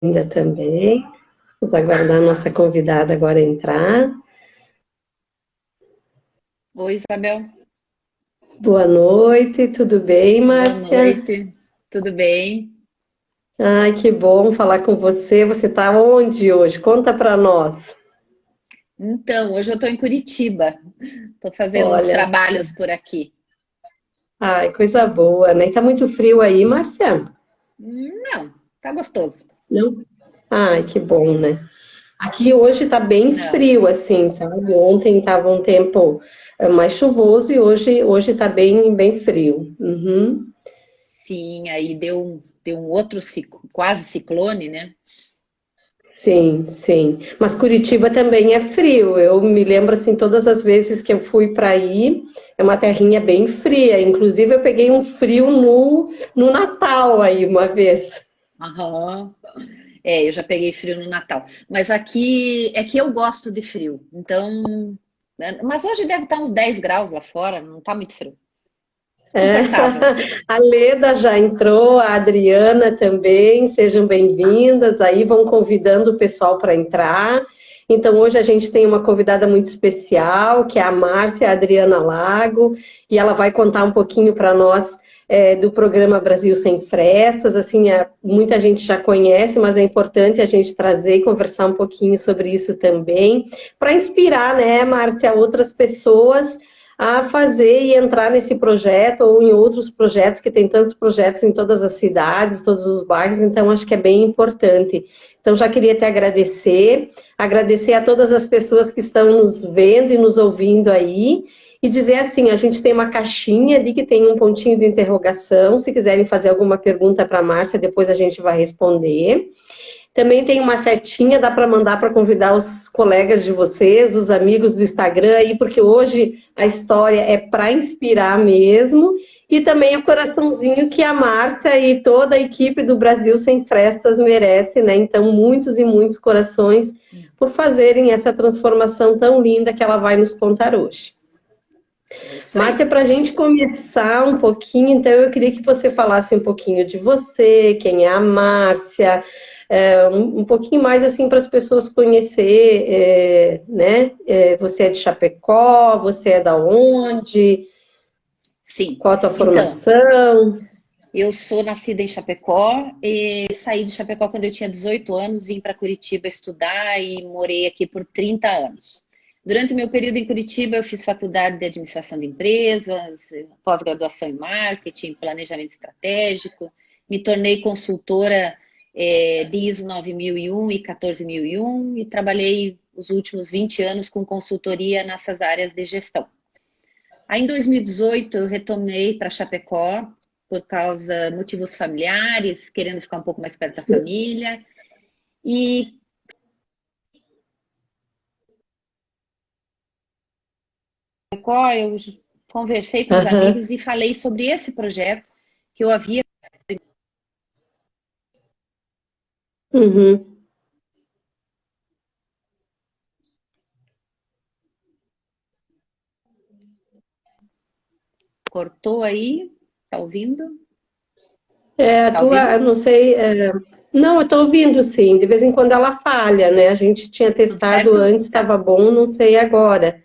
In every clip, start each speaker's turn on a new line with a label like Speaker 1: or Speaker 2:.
Speaker 1: Ainda também. Vamos aguardar a nossa convidada agora entrar.
Speaker 2: Oi, Isabel.
Speaker 1: Boa noite, tudo bem,
Speaker 2: Boa
Speaker 1: Márcia?
Speaker 2: noite. Tudo bem?
Speaker 1: Ai, que bom falar com você. Você está onde hoje? Conta para nós.
Speaker 2: Então, hoje eu estou em Curitiba. Estou fazendo uns
Speaker 1: Olha,
Speaker 2: trabalhos por aqui.
Speaker 1: ai, coisa boa, né? Tá muito frio aí, Márcia?
Speaker 2: Não, tá gostoso.
Speaker 1: Não? Ai, que bom, né? Aqui hoje tá bem
Speaker 2: Não,
Speaker 1: frio, assim, sabe? Ontem estava um tempo mais chuvoso e hoje tá bem frio. Uhum.
Speaker 2: sim, aí deu um outro quase ciclone, né?
Speaker 1: Sim, sim. Mas Curitiba também é frio. Eu me lembro assim, todas as vezes que eu fui para aí, é uma terrinha bem fria. Inclusive, eu peguei um frio no Natal aí uma vez.
Speaker 2: Aham. É, eu já peguei frio no Natal. Mas aqui é que eu gosto de frio. Então, né, mas hoje deve estar uns 10 graus lá fora, não tá muito frio.
Speaker 1: É.
Speaker 2: Suportável.
Speaker 1: A Leda já entrou, a Adriana também, sejam bem-vindas. Aí vão convidando o pessoal para entrar. Então, hoje a gente tem uma convidada muito especial, que é a Márcia Adriana Lago, e ela vai contar um pouquinho para nós do programa Brasil Sem Frestas. Assim, muita gente já conhece, mas é importante a gente trazer e conversar um pouquinho sobre isso também, para inspirar, né, Márcia, outras pessoas a fazer e entrar nesse projeto ou em outros projetos, que tem tantos projetos em todas as cidades, todos os bairros, então acho que é bem importante. Então já queria te agradecer a todas as pessoas que estão nos vendo e nos ouvindo aí, e dizer assim, a gente tem uma caixinha ali que tem um pontinho de interrogação, se quiserem fazer alguma pergunta para a Márcia, depois a gente vai responder. Também tem uma setinha, dá para mandar para convidar os colegas de vocês, os amigos do Instagram aí, porque hoje a história é para inspirar mesmo. E também o coraçãozinho que a Márcia e toda a equipe do Brasil Sem Frestas merece, né? Então, muitos e muitos corações por fazerem essa transformação tão linda que ela vai nos contar hoje.
Speaker 2: É isso
Speaker 1: Márcia,
Speaker 2: aí.
Speaker 1: para a gente começar um pouquinho, então eu queria que você falasse um pouquinho de você, quem é a Márcia, um pouquinho mais assim para as pessoas conhecer, né? Você é de Chapecó, você é da onde?
Speaker 2: Sim.
Speaker 1: Qual a tua
Speaker 2: Então,
Speaker 1: formação?
Speaker 2: eu sou nascida em Chapecó e saí de Chapecó quando eu tinha 18 anos, vim para Curitiba estudar e morei aqui por 30 anos. Durante o meu período em Curitiba, eu fiz faculdade de administração de empresas, pós-graduação em marketing, planejamento estratégico, me tornei consultora de ISO 9001 e 14001 e trabalhei os últimos 20 anos com consultoria nessas áreas de gestão. Aí em 2018 eu retornei para Chapecó por causa motivos familiares, querendo ficar um pouco mais perto da família. E Chapecó eu conversei com os
Speaker 1: Aham,
Speaker 2: amigos e falei sobre esse projeto que eu havia.
Speaker 1: uhum.
Speaker 2: Cortou aí? Tá ouvindo?
Speaker 1: A
Speaker 2: Tá
Speaker 1: tua,
Speaker 2: ouvindo?
Speaker 1: eu não sei. Não, eu estou ouvindo sim, de vez em quando ela falha, né? A gente tinha
Speaker 2: Tudo
Speaker 1: testado
Speaker 2: certo?
Speaker 1: antes,
Speaker 2: Tá.
Speaker 1: estava bom, não sei agora.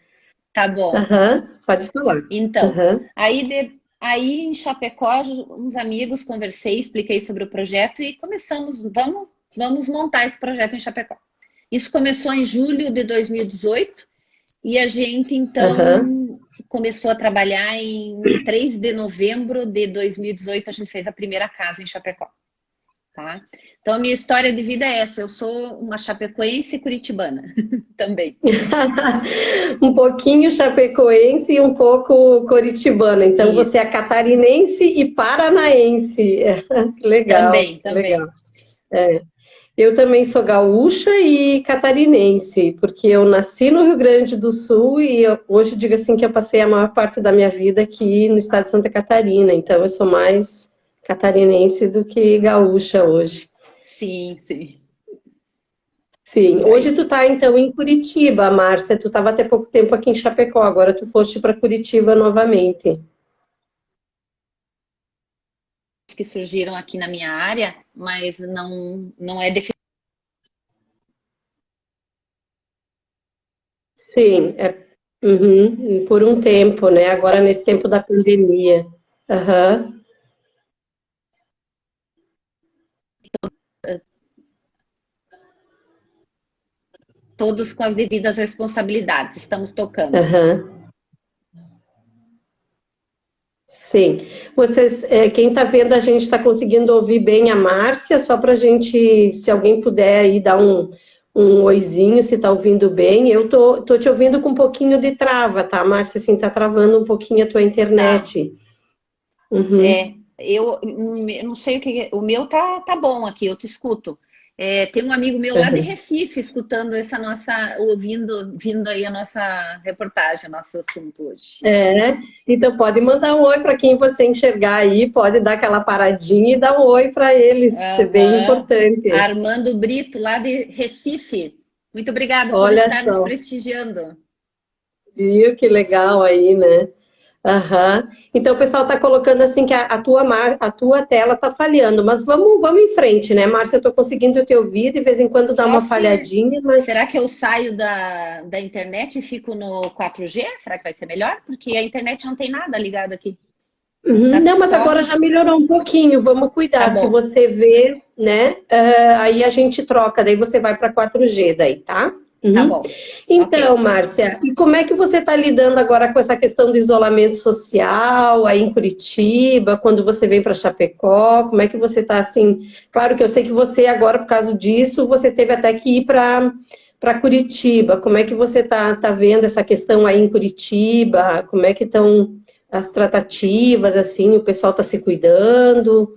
Speaker 2: Tá bom.
Speaker 1: Aham, pode falar.
Speaker 2: Então,
Speaker 1: Aham.
Speaker 2: aí em Chapecó, uns amigos, conversei, expliquei sobre o projeto e começamos, vamos montar esse projeto em Chapecó. Isso começou em julho de 2018 e a gente
Speaker 1: Aham.
Speaker 2: então começou a trabalhar em 3 de novembro de 2018, a gente fez a primeira casa em Chapecó, tá? Então a minha história de vida é essa, eu sou uma chapecoense curitibana também.
Speaker 1: Um pouquinho chapecoense e um pouco coritibana. Então você é
Speaker 2: Isso,
Speaker 1: catarinense e paranaense. Legal,
Speaker 2: também.
Speaker 1: legal. Eu também sou gaúcha e catarinense, porque eu nasci no Rio Grande do Sul e hoje digo assim que eu passei a maior parte da minha vida aqui no estado de Santa Catarina. Então eu sou mais catarinense do que gaúcha hoje.
Speaker 2: Sim, sim,
Speaker 1: Sim,
Speaker 2: isso
Speaker 1: hoje
Speaker 2: aí.
Speaker 1: tu tá então em Curitiba, Márcia, tu estava até pouco tempo aqui em Chapecó, agora tu foste para Curitiba novamente.
Speaker 2: Que surgiram aqui na minha área, mas não é definido.
Speaker 1: Sim, por um tempo, né? Agora nesse tempo da pandemia. Aham.
Speaker 2: Todos com as devidas responsabilidades, estamos tocando.
Speaker 1: Aham. Sim. Vocês, quem está vendo, a gente está conseguindo ouvir bem a Márcia, só para a gente, se alguém puder aí dar um oizinho, se está ouvindo bem. Eu tô te ouvindo com um pouquinho de trava, tá, Márcia? Assim, tá travando um pouquinho a tua
Speaker 2: Tá.
Speaker 1: internet. Uhum.
Speaker 2: É, eu não sei o que. O meu tá bom aqui, eu te escuto. É, tem um amigo meu lá de
Speaker 1: Aham.
Speaker 2: Recife escutando essa nossa, vindo aí a nossa reportagem, nosso assunto hoje.
Speaker 1: É, então pode mandar um oi para quem você enxergar aí, pode dar aquela paradinha e dar um oi para eles, isso é bem
Speaker 2: Aham.
Speaker 1: importante.
Speaker 2: Armando Brito, lá de Recife. Muito obrigado por
Speaker 1: Olha
Speaker 2: estar nos
Speaker 1: só,
Speaker 2: prestigiando.
Speaker 1: viu que legal aí, né? Aham. Então o pessoal está colocando assim que a tua tela está falhando, mas vamos em frente, né, Márcia? Eu estou conseguindo te ouvir, de vez em quando dá
Speaker 2: Só
Speaker 1: uma
Speaker 2: se.
Speaker 1: falhadinha, mas
Speaker 2: Será que eu saio da internet e fico no 4G? Será que vai ser melhor? Porque a internet não tem nada ligado aqui. Tá
Speaker 1: Não, mas
Speaker 2: só.
Speaker 1: agora já melhorou um pouquinho. Vamos
Speaker 2: Tá
Speaker 1: cuidar. Se
Speaker 2: bom,
Speaker 1: você vê, né? Aí a gente troca, daí você vai para 4G, daí, tá?
Speaker 2: tá
Speaker 1: Uhum.
Speaker 2: bom.
Speaker 1: Então,
Speaker 2: Ok.
Speaker 1: Márcia, e como é que você está lidando agora com essa questão do isolamento social aí em Curitiba, quando você vem para Chapecó? Como é que você está assim? Claro que eu sei que você agora, por causa disso, você teve até que ir para Curitiba. Como é que você tá vendo essa questão aí em Curitiba? Como é que estão as tratativas, assim, o pessoal está se cuidando?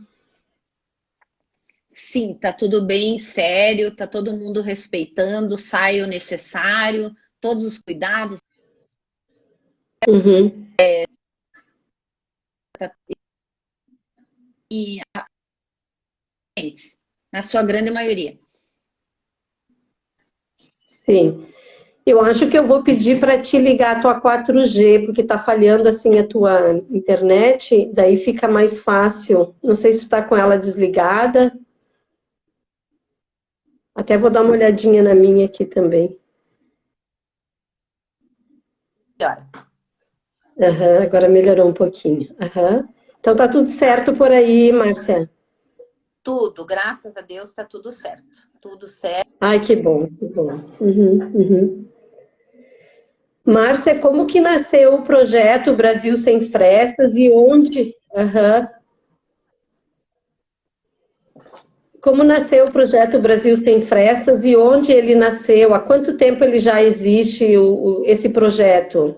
Speaker 2: Sim, tá tudo bem sério, tá todo mundo respeitando, sai o necessário, todos os cuidados,
Speaker 1: Uhum,
Speaker 2: e na sua grande maioria.
Speaker 1: sim. Eu acho que eu vou pedir para te ligar a tua 4G, porque está falhando assim a tua internet, daí fica mais fácil. Não sei se tu está com ela desligada. Até vou dar uma olhadinha na minha aqui também.
Speaker 3: Melhor.
Speaker 1: Aham, agora melhorou um pouquinho. Aham. Então tá tudo
Speaker 3: Tá.
Speaker 1: certo por aí, Márcia.
Speaker 3: Tudo, graças a Deus, tá tudo certo. Tudo certo.
Speaker 1: Ai, que bom, que bom. Uhum, uhum. Márcia, como que nasceu o projeto Brasil Sem Frestas e onde? Aham. Como nasceu o projeto Brasil Sem Frestas e onde ele nasceu? Há quanto tempo ele já existe esse projeto?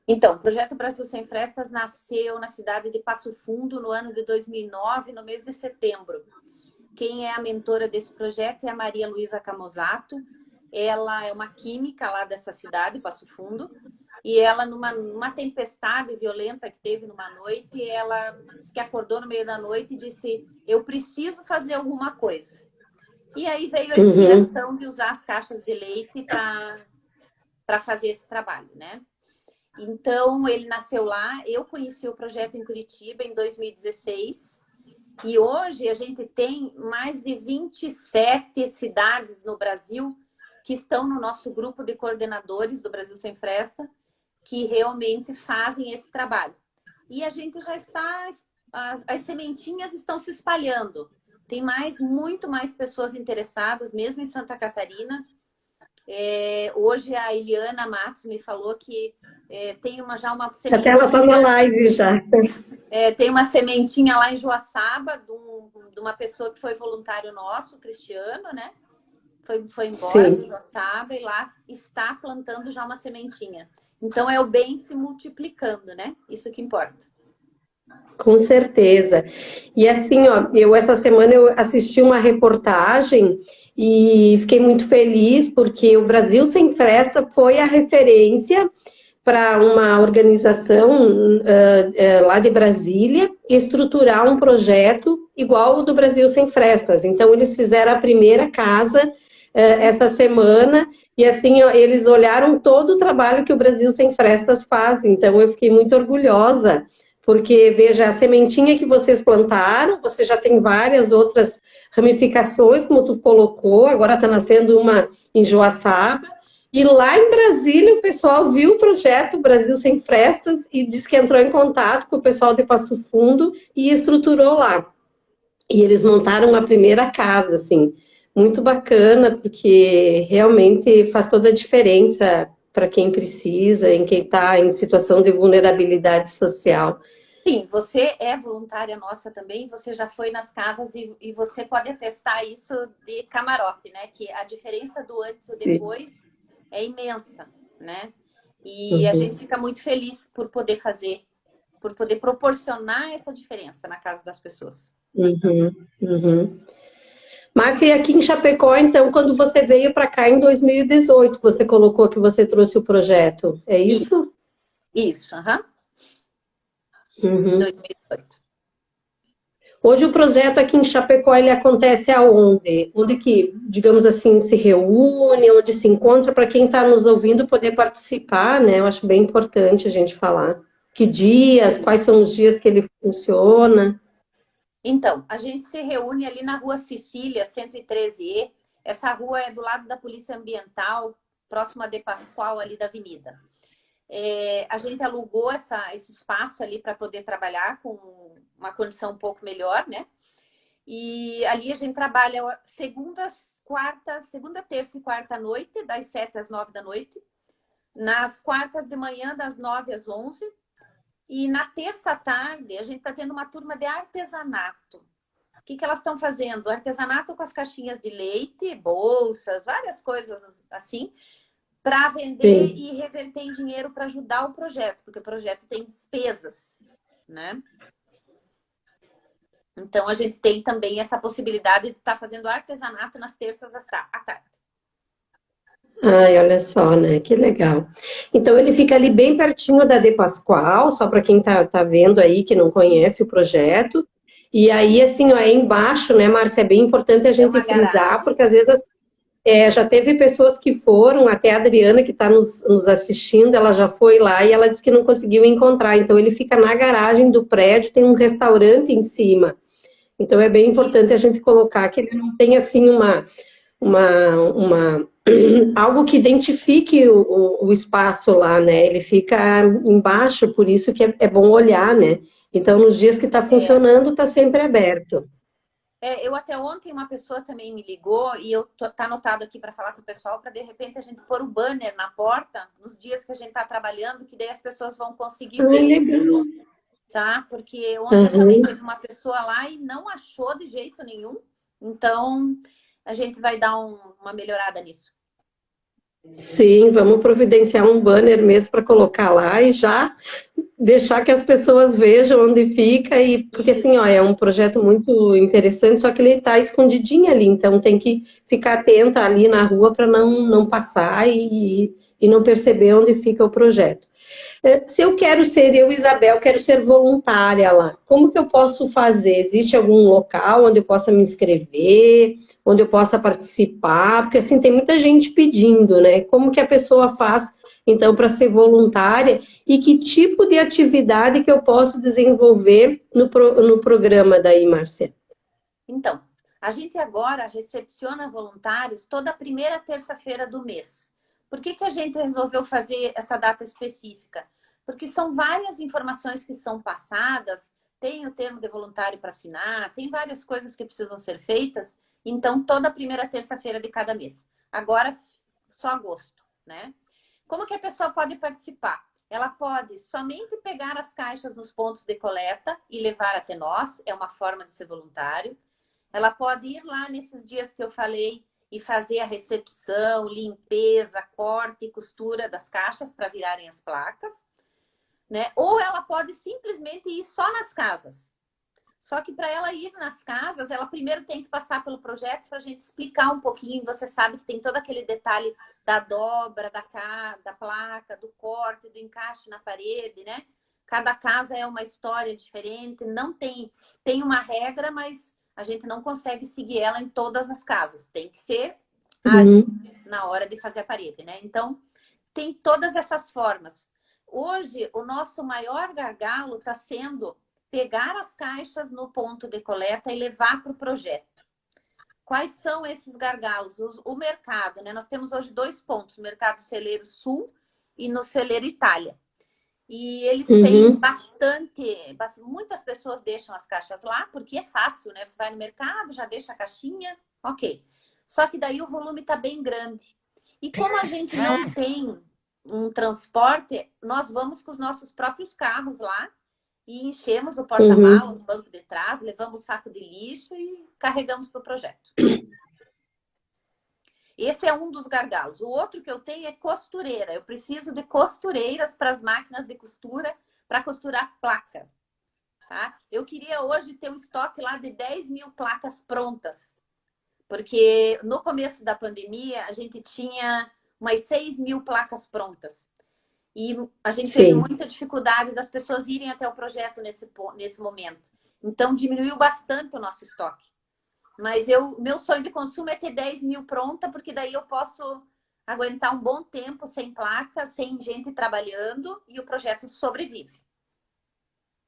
Speaker 3: Então, o projeto Brasil Sem Frestas nasceu na cidade de Passo Fundo no ano de 2009, no mês de setembro. Quem é a mentora desse projeto é a Maria Luísa Camozato. Ela é uma química lá dessa cidade, Passo Fundo, e ela, numa tempestade violenta que teve numa noite, ela disse que acordou no meio da noite e disse: eu preciso fazer alguma coisa. E aí veio a
Speaker 1: Uhum,
Speaker 3: inspiração de usar as caixas de leite para fazer esse trabalho, né? Então, ele nasceu lá. Eu conheci o projeto em Curitiba em 2016. E hoje a gente tem mais de 27 cidades no Brasil que estão no nosso grupo de coordenadores do Brasil Sem Fresta, que realmente fazem esse trabalho. E a gente já está, as sementinhas estão se espalhando. Tem muito mais pessoas interessadas, mesmo em Santa Catarina. Hoje a Eliana Matos me falou que tem já uma
Speaker 1: até ela está na
Speaker 3: sementinha.
Speaker 1: live já.
Speaker 3: Tem uma sementinha lá em Joaçaba, de uma pessoa que foi voluntário nosso, Cristiano, né? Foi embora para
Speaker 1: Sim.
Speaker 3: Joaçaba e lá está plantando já uma sementinha. Então é o bem se multiplicando, né? Isso que importa.
Speaker 1: Com certeza. E assim, ó, essa semana eu assisti uma reportagem e fiquei muito feliz porque o Brasil Sem Fresta foi a referência para uma organização lá de Brasília estruturar um projeto igual o do Brasil Sem Frestas. Então, eles fizeram a primeira casa essa semana e assim, ó, eles olharam todo o trabalho que o Brasil Sem Frestas faz. Então, eu fiquei muito orgulhosa porque, veja, a sementinha que vocês plantaram, você já tem várias outras ramificações, como tu colocou, agora está nascendo uma em Joaçaba, E lá em Brasília, o pessoal viu o projeto Brasil Sem Frestas e disse que entrou em contato com o pessoal de Passo Fundo e estruturou lá. E eles montaram a primeira casa, assim, muito bacana, porque realmente faz toda a diferença para quem precisa, em quem está em situação de vulnerabilidade social.
Speaker 3: Sim, você é voluntária nossa também, você já foi nas casas e você pode atestar isso de camarote, né? Que a diferença do antes e
Speaker 1: Sim.
Speaker 3: depois é imensa, né? E a gente
Speaker 1: Uhum.
Speaker 3: fica muito feliz por poder fazer, por poder proporcionar essa diferença na casa das pessoas.
Speaker 1: Uhum. Uhum. Márcia, e aqui em Chapecó, então, quando você veio para cá em 2018, você colocou que você trouxe o projeto, é isso?
Speaker 3: Isso, aham.
Speaker 1: Uhum.
Speaker 3: 2018.
Speaker 1: Hoje o projeto aqui em Chapecó, ele acontece aonde? Onde que, digamos assim, se reúne, onde se encontra, para quem está nos ouvindo poder participar, né? Eu acho bem importante a gente falar. Que dias, quais são os dias que ele funciona?
Speaker 3: Então, a gente se reúne ali na rua Sicília, 113E. Essa rua é do lado da Polícia Ambiental, próxima de Pascoal, ali da avenida. A gente alugou esse espaço ali para poder trabalhar com uma condição um pouco melhor, né? E ali a gente trabalha segunda, terça e quarta à noite, das 7 às 9 da noite. Nas quartas de manhã, das 9 às 11. E na terça à tarde, a gente está tendo uma turma de artesanato. O que elas estão fazendo? Artesanato com as caixinhas de leite, bolsas, várias coisas assim, para vender
Speaker 1: Sim.
Speaker 3: e reverter em dinheiro para ajudar o projeto, porque o projeto tem despesas, né? Então, a gente tem também essa possibilidade de estar fazendo artesanato nas terças à tarde.
Speaker 1: Ai, olha só, né? Que legal. Então ele fica ali bem pertinho da De Pascoal, só para quem tá vendo aí que não conhece o
Speaker 3: Isso.
Speaker 1: projeto. E aí, assim, ó, é embaixo, né, Márcia? É bem importante a
Speaker 3: É
Speaker 1: gente
Speaker 3: uma
Speaker 1: frisar,
Speaker 3: garagem.
Speaker 1: porque às vezes já teve pessoas que foram, até a Adriana, que está nos assistindo, ela já foi lá e ela disse que não conseguiu encontrar. Então ele fica na garagem do prédio, tem um restaurante em cima. Então é bem importante a
Speaker 3: Isso.
Speaker 1: gente colocar que ele não tem assim uma algo que identifique o espaço lá, né? Ele fica embaixo, por isso que é bom olhar, né? Então, nos dias que está
Speaker 3: É,
Speaker 1: funcionando, está sempre aberto.
Speaker 3: eu até ontem uma pessoa também me ligou e tá anotado aqui para falar com o pessoal para de repente a gente pôr o banner na porta nos dias que a gente está trabalhando, que daí as pessoas vão conseguir
Speaker 1: Ah,
Speaker 3: ver,
Speaker 1: legal.
Speaker 3: tá? Porque ontem também
Speaker 1: Uhum.
Speaker 3: teve uma pessoa lá e não achou de jeito nenhum. Então, a gente vai dar uma melhorada nisso.
Speaker 1: Sim, vamos providenciar um banner mesmo para colocar lá e já deixar que as pessoas vejam onde fica e porque assim, ó,
Speaker 3: Isso.
Speaker 1: é um projeto muito interessante, só que ele está escondidinho ali, então tem que ficar atenta ali na rua para não passar e não perceber onde fica o projeto. Se eu quero ser, eu, Isabel, quero ser voluntária lá, como que eu posso fazer? Existe algum local onde eu possa me inscrever, onde eu possa participar? Porque assim, tem muita gente pedindo, né? Como que a pessoa faz, então, para ser voluntária? E que tipo de atividade que eu posso desenvolver no programa daí, Márcia?
Speaker 3: Então, a gente agora recepciona voluntários toda a primeira terça-feira do mês. Por que a gente resolveu fazer essa data específica? Porque são várias informações que são passadas, tem o termo de voluntário para assinar, tem várias coisas que precisam ser feitas, então toda a primeira terça-feira de cada mês. Agora, só agosto, né? Como que a pessoa pode participar? Ela pode somente pegar as caixas nos pontos de coleta e levar até nós, é uma forma de ser voluntário. Ela pode ir lá nesses dias que eu falei e fazer a recepção, limpeza, corte e costura das caixas para virarem as placas, né? Ou ela pode simplesmente ir só nas casas. Só que para ela ir nas casas, ela primeiro tem que passar pelo projeto para a gente explicar um pouquinho. Você sabe que tem todo aquele detalhe da dobra, da placa, do corte, do encaixe na parede, né? Cada casa é uma história diferente, não tem uma regra, mas a gente não consegue seguir ela em todas as casas. Tem que ser ágil
Speaker 1: Uhum.
Speaker 3: na hora de fazer a parede, né? Então, tem todas essas formas. Hoje, o nosso maior gargalo está sendo pegar as caixas no ponto de coleta e levar para o projeto. quais são esses gargalos? O mercado, né? Nós temos hoje 2 pontos, o mercado celeiro sul e no celeiro Itália. E eles têm muitas pessoas deixam as caixas lá, porque é fácil, né? Você vai no mercado, já deixa a caixinha, ok. Só que daí o volume está bem grande. E como a gente não tem um transporte, nós vamos com os nossos próprios carros lá e enchemos o porta-malas, o banco de trás, levamos o saco de lixo e carregamos para o projeto. Esse é um dos gargalos. O outro que eu tenho é costureira. Eu preciso de costureiras para as máquinas de costura para costurar placa. Tá? Eu queria hoje ter um estoque lá de 10 mil placas prontas. Porque no começo da pandemia a gente tinha umas 6 mil placas prontas. E a gente teve muita dificuldade das pessoas irem até o projeto nesse momento. Então diminuiu bastante o nosso estoque. Mas meu sonho de consumo é ter 10 mil pronta, porque daí eu posso aguentar um bom tempo sem placa, sem gente trabalhando e o projeto sobrevive.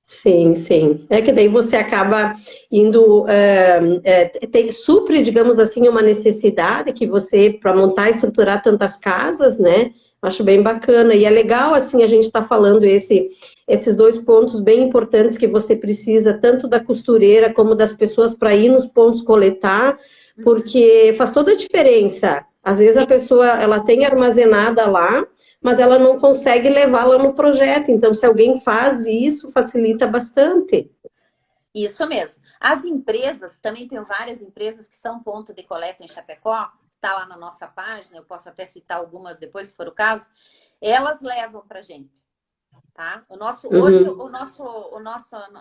Speaker 1: Sim, sim. É que daí você acaba indo, supre, digamos assim, uma necessidade que você, para montar e estruturar tantas casas, né? Acho bem bacana. E é legal, assim, a gente está falando esses 2 pontos bem importantes que você precisa, tanto da costureira como das pessoas para ir nos pontos coletar, porque faz toda a diferença. Às vezes a pessoa, ela tem armazenada lá, mas ela não consegue levá-la no projeto. Então, se alguém faz isso, facilita bastante.
Speaker 3: Isso mesmo. As empresas, também tem várias empresas que são ponto de coleta em Chapecó, está lá na nossa página, eu posso até citar algumas depois, se for o caso, elas levam para a gente. Tá? Hoje,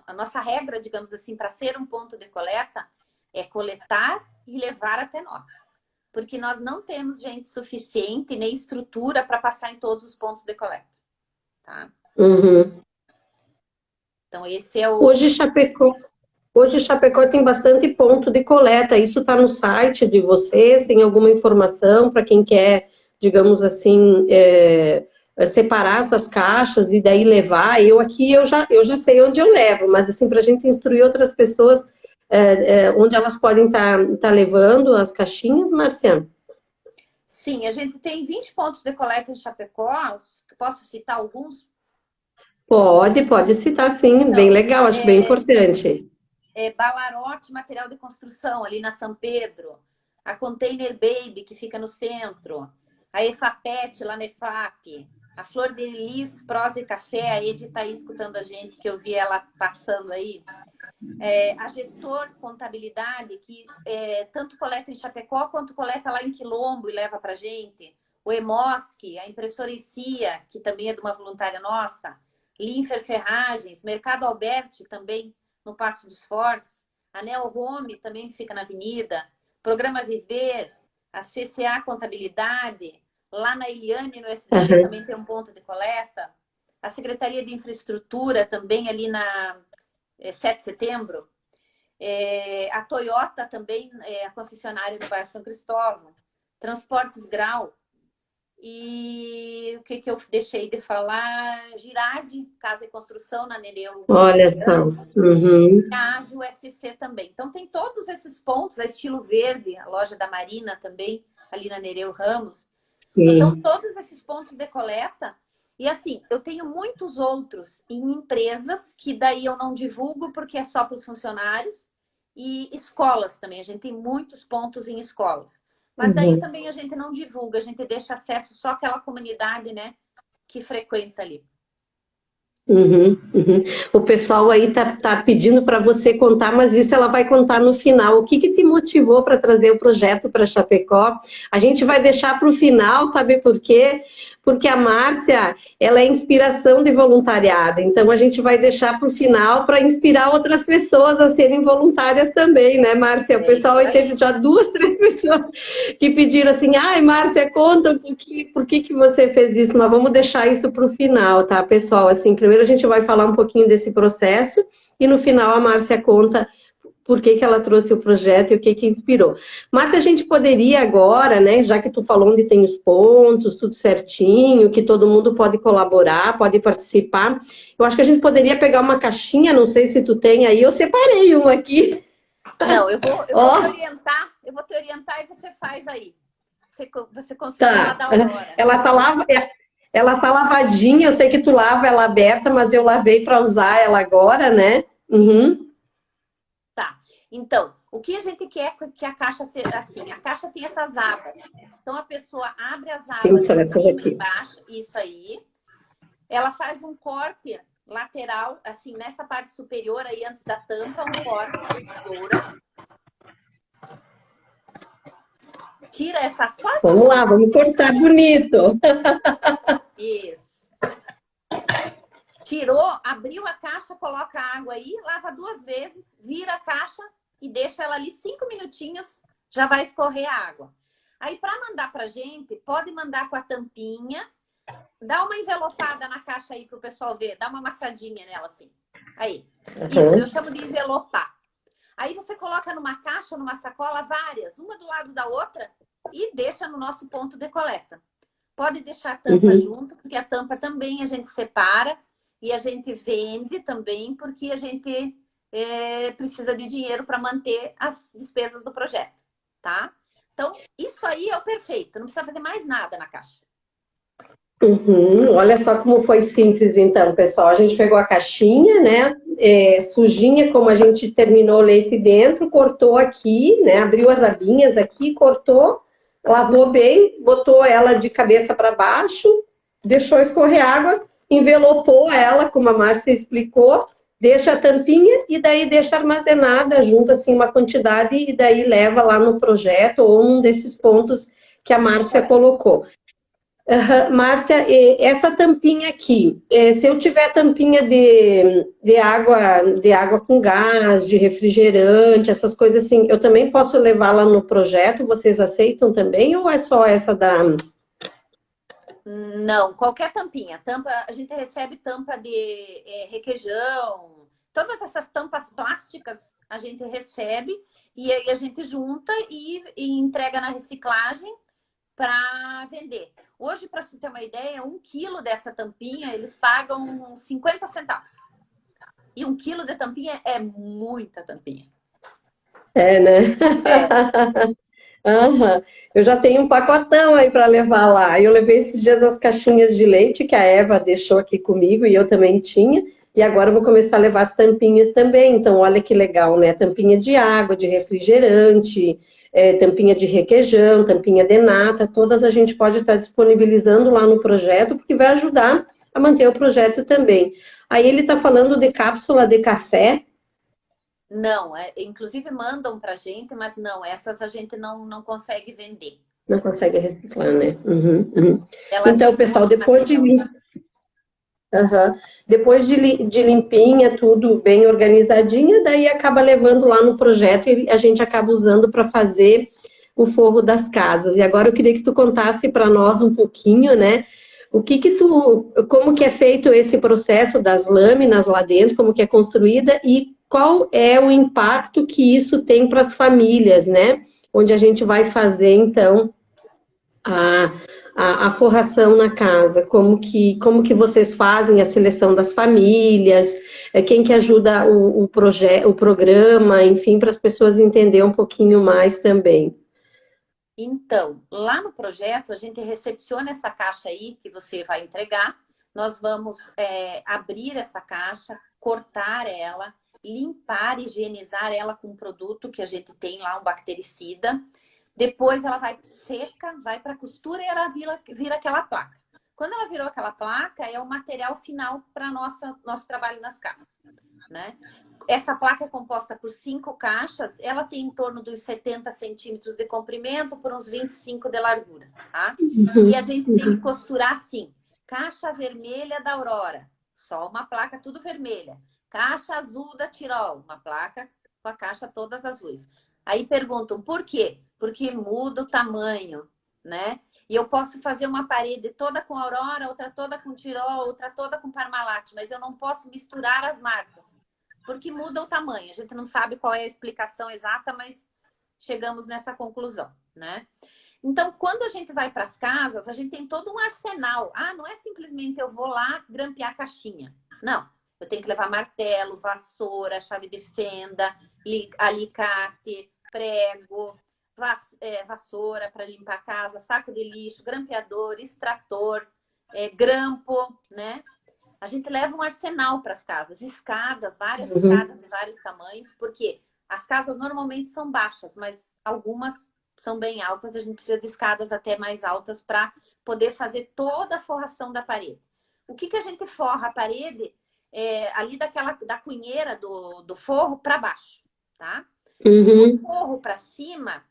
Speaker 3: a nossa regra, digamos assim, para ser um ponto de coleta é coletar e levar até nós. Porque nós não temos gente suficiente nem estrutura para passar em todos os pontos de coleta. Tá? Então, esse é o...
Speaker 1: Hoje Chapecó tem bastante ponto de coleta. Isso está no site de vocês? Tem alguma informação para quem quer, digamos assim, separar essas caixas e daí levar? Eu já sei onde eu levo, mas assim, para a gente instruir outras pessoas onde elas podem tá levando as caixinhas, Márcia?
Speaker 3: Sim, a gente tem 20 pontos de coleta em Chapecó. Posso citar alguns?
Speaker 1: Pode citar sim, então, bem legal, acho bem importante.
Speaker 3: Balarote Material de Construção, ali na São Pedro. A Container Baby, que fica no centro. A EFAPET, lá na EFAP. A Flor de Lis, Prosa e Café. A Edi está aí escutando a gente, que eu vi ela passando aí. A Gestor Contabilidade, que tanto coleta em Chapecó, quanto coleta lá em Quilombo e leva para a gente. O EMOSC, a Impressora ICIA, que também é de uma voluntária nossa. Linfer Ferragens, Mercado Alberti também, no Passo dos Fortes, a Neo Home também, que fica na Avenida, Programa Viver, a CCA Contabilidade, lá na Eliane, no SDB, também tem um ponto de coleta, a Secretaria de Infraestrutura também, ali na 7 de setembro, a Toyota também, a concessionária do bairro São Cristóvão, Transportes Grau, e o que eu deixei de falar? Girardi, Casa e Construção, na Nereu.
Speaker 1: Olha só.
Speaker 3: A Ágil SC também. Então, tem todos esses pontos. A Estilo Verde, a loja da Marina também, ali na Nereu Ramos. Então, todos esses pontos de coleta. E assim, eu tenho muitos outros em empresas que daí eu não divulgo porque é só para os funcionários. E escolas também. A gente tem muitos pontos em escolas. Mas daí também a gente não divulga, a gente deixa acesso só àquela comunidade, né, que frequenta ali.
Speaker 1: O pessoal aí tá pedindo para você contar, mas isso ela vai contar no final. O que te motivou para trazer o projeto para Chapecó? A gente vai deixar para o final, sabe por quê? Porque a Márcia, ela é inspiração de voluntariado. Então, a gente vai deixar para o final para inspirar outras pessoas a serem voluntárias também, né, Márcia? O pessoal aí teve já 2, 3 pessoas que pediram assim, ai, Márcia, conta por que você fez isso, mas vamos deixar isso para o final, tá, pessoal? Assim, primeiro a gente vai falar um pouquinho desse processo e no final a Márcia conta por que ela trouxe o projeto e o que inspirou. Mas a gente poderia agora, né, já que tu falou onde tem os pontos, tudo certinho, que todo mundo pode colaborar, pode participar, eu acho que a gente poderia pegar uma caixinha, não sei se tu tem aí, eu separei uma aqui.
Speaker 3: Não, eu vou te orientar, eu vou te orientar e você faz aí. Você conseguiu uma
Speaker 1: Tá.
Speaker 3: da Aurora.
Speaker 1: Ela tá lavadinha, eu sei que tu lava ela aberta, mas eu lavei para usar ela agora, né? Uhum.
Speaker 3: Tá. Então, o que a gente quer é que a caixa seja assim? A caixa tem essas abas. Então, a pessoa abre as
Speaker 1: Sim,
Speaker 3: abas
Speaker 1: são
Speaker 3: de
Speaker 1: essas
Speaker 3: cima e
Speaker 1: aqui.
Speaker 3: embaixo, isso aí. Ela faz um corte lateral, assim, nessa parte superior aí, antes da tampa, um corte com tesoura. Tira só essa
Speaker 1: Vamos lá,
Speaker 3: pontinha.
Speaker 1: vamos cortar bonito.
Speaker 3: Isso. Tirou, abriu a caixa, coloca a água aí, lava 2 vezes, vira a caixa e deixa ela ali 5 minutinhos, já vai escorrer a água. Aí, para mandar pra gente, pode mandar com a tampinha, dá uma envelopada na caixa aí pro pessoal ver, dá uma amassadinha nela assim. Aí. Isso, eu chamo de envelopar. Aí você coloca numa caixa, numa sacola, várias, uma do lado da outra, e deixa no nosso ponto de coleta. Pode deixar a tampa junto, porque a tampa também a gente separa e a gente vende também, porque a gente precisa de dinheiro para manter as despesas do projeto, tá? Então, isso aí é o perfeito, não precisa fazer mais nada na caixa.
Speaker 1: Uhum. Olha só como foi simples, então, pessoal. A gente pegou a caixinha, né? Sujinha, como a gente terminou o leite dentro, cortou aqui, né? Abriu as abinhas aqui, cortou, lavou bem, botou ela de cabeça para baixo, deixou escorrer água, envelopou ela, como a Márcia explicou, deixa a tampinha e daí deixa armazenada, junta assim uma quantidade e daí leva lá no projeto ou um desses pontos que a Márcia colocou. Márcia, essa tampinha aqui, se eu tiver tampinha de água com gás, de refrigerante, essas coisas assim, eu também posso levar lá no projeto? Vocês aceitam também ou é só essa da...
Speaker 3: Não, qualquer tampinha. Tampa, a gente recebe tampa de requeijão, todas essas tampas plásticas a gente recebe e aí a gente junta e entrega na reciclagem para vender. Hoje, para você ter uma ideia, 1 quilo dessa tampinha, eles pagam 50 centavos. E 1 quilo de tampinha é muita tampinha.
Speaker 1: É, né? Aham. Eu já tenho um pacotão aí para levar lá. Eu levei esses dias as caixinhas de leite que a Eva deixou aqui comigo e eu também tinha. E agora eu vou começar a levar as tampinhas também. Então, olha que legal, né? Tampinha de água, de refrigerante, tampinha de requeijão, tampinha de nata, todas a gente pode estar disponibilizando lá no projeto, porque vai ajudar a manter o projeto também. Aí ele está falando de cápsula de café.
Speaker 3: Não, inclusive mandam pra gente, mas não, essas a gente não consegue vender.
Speaker 1: Não consegue reciclar, né? Uhum.
Speaker 3: Ela
Speaker 1: Então,
Speaker 3: tem
Speaker 1: pessoal,
Speaker 3: outro
Speaker 1: depois de
Speaker 3: material.
Speaker 1: depois de limpinha, tudo bem organizadinha, daí acaba levando lá no projeto e a gente acaba usando para fazer o forro das casas. E agora eu queria que tu contasse para nós um pouquinho, né? Como que é feito esse processo das lâminas lá dentro, como que é construída e qual é o impacto que isso tem para as famílias, né? Onde a gente vai fazer, então, a, a forração na casa, como que vocês fazem a seleção das famílias, quem que ajuda o programa, enfim, para as pessoas entenderem um pouquinho mais também.
Speaker 3: Então, lá no projeto, a gente recepciona essa caixa aí que você vai entregar. Nós vamos abrir essa caixa, cortar ela, limpar, higienizar ela com um produto que a gente tem lá, um bactericida. Depois ela vai seca, vai para a costura e ela vira aquela placa. Quando ela virou aquela placa, é o material final para nosso trabalho nas casas, né? Essa placa é composta por 5 caixas, ela tem em torno dos 70 centímetros de comprimento por uns 25 de largura, tá? E a gente tem que costurar assim, caixa vermelha da Aurora, só uma placa tudo vermelha. Caixa azul da Tirol, uma placa com a caixa todas azuis. Aí perguntam, por quê? Porque muda o tamanho, né? E eu posso fazer uma parede toda com Aurora, outra toda com Tirol, outra toda com Parmalat, mas eu não posso misturar as marcas, porque muda o tamanho. A gente não sabe qual é a explicação exata, mas chegamos nessa conclusão, né? Então, quando a gente vai para as casas, a gente tem todo um arsenal. Ah, não é simplesmente eu vou lá grampear a caixinha. Não, eu tenho que levar martelo, vassoura, chave de fenda, alicate, prego, vassoura para limpar a casa, saco de lixo, grampeador, extrator, grampo, né? A gente leva um arsenal para as casas, escadas, várias escadas de vários tamanhos, porque as casas normalmente são baixas, mas algumas são bem altas, a gente precisa de escadas até mais altas para poder fazer toda a forração da parede. O que a gente forra a parede? Ali da cunheira do forro para baixo, tá? Do forro para cima,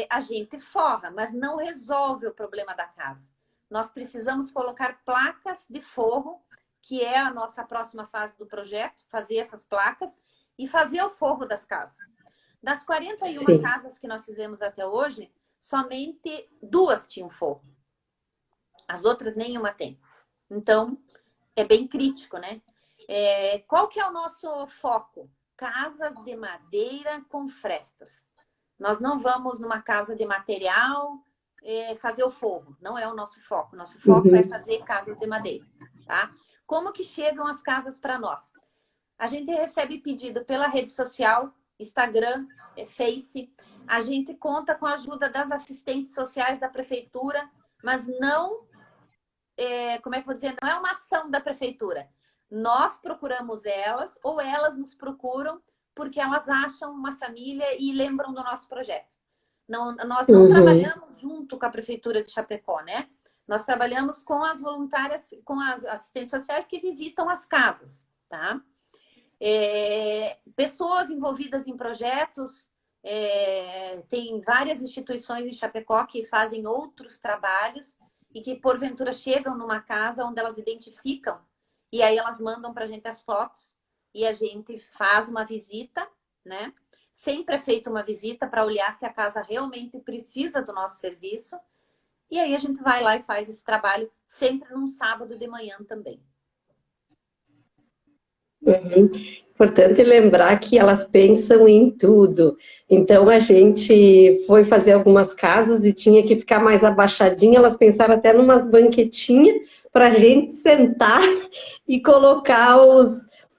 Speaker 3: a gente forra, mas não resolve o problema da casa. Nós precisamos colocar placas de forro, que é a nossa próxima fase do projeto, fazer essas placas e fazer o forro das casas. Das 41 casas que nós fizemos até hoje, somente 2 tinham forro. As outras nenhuma tem. Então, é bem crítico, né? Qual que é o nosso foco? Casas de madeira com frestas. Nós não vamos numa casa de material fazer o forro. Não é o nosso foco. Nosso foco é fazer casas de madeira, tá? Como que chegam as casas para nós? A gente recebe pedido pela rede social, Instagram, Face. A gente conta com a ajuda das assistentes sociais da prefeitura, mas não, como é que eu vou dizer? Não é uma ação da prefeitura. Nós procuramos elas ou elas nos procuram porque elas acham uma família e lembram do nosso projeto. Nós não trabalhamos junto com a prefeitura de Chapecó, né? Nós trabalhamos com as voluntárias, com as assistentes sociais que visitam as casas, tá? Pessoas envolvidas em projetos, tem várias instituições em Chapecó que fazem outros trabalhos e que, porventura, chegam numa casa onde elas identificam e aí elas mandam para a gente as fotos e a gente faz uma visita, né? Sempre é feita uma visita para olhar se a casa realmente precisa do nosso serviço. E aí a gente vai lá e faz esse trabalho sempre num sábado de manhã também.
Speaker 1: Importante lembrar que elas pensam em tudo. Então, a gente foi fazer algumas casas e tinha que ficar mais abaixadinha. Elas pensaram até numas banquetinhas para a gente sentar e colocar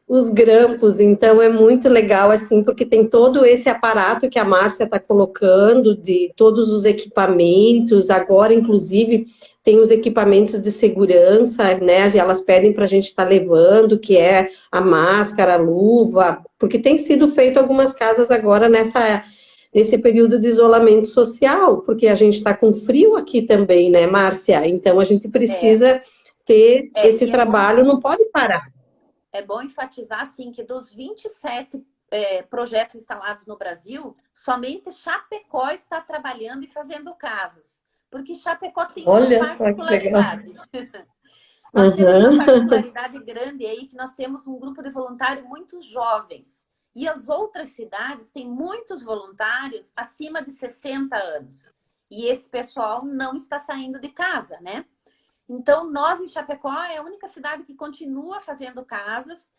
Speaker 1: os grampos. Então, é muito legal, assim, porque tem todo esse aparato que a Márcia está colocando, de todos os equipamentos. Agora, inclusive, tem os equipamentos de segurança, né? Elas pedem para a gente estar levando, que é a máscara, a luva, porque tem sido feito algumas casas agora nesse período de isolamento social, porque a gente está com frio aqui também, né, Márcia? Então, a gente precisa ter esse trabalho, não pode parar.
Speaker 3: É bom enfatizar, assim, que dos 27 projetos instalados no Brasil, somente Chapecó está trabalhando e fazendo casas. Porque Chapecó tem uma particularidade. Nós temos uma particularidade grande aí, que nós temos um grupo de voluntários muito jovens. E as outras cidades têm muitos voluntários acima de 60 anos. E esse pessoal não está saindo de casa, né? Então, nós em Chapecó é a única cidade que continua fazendo casas.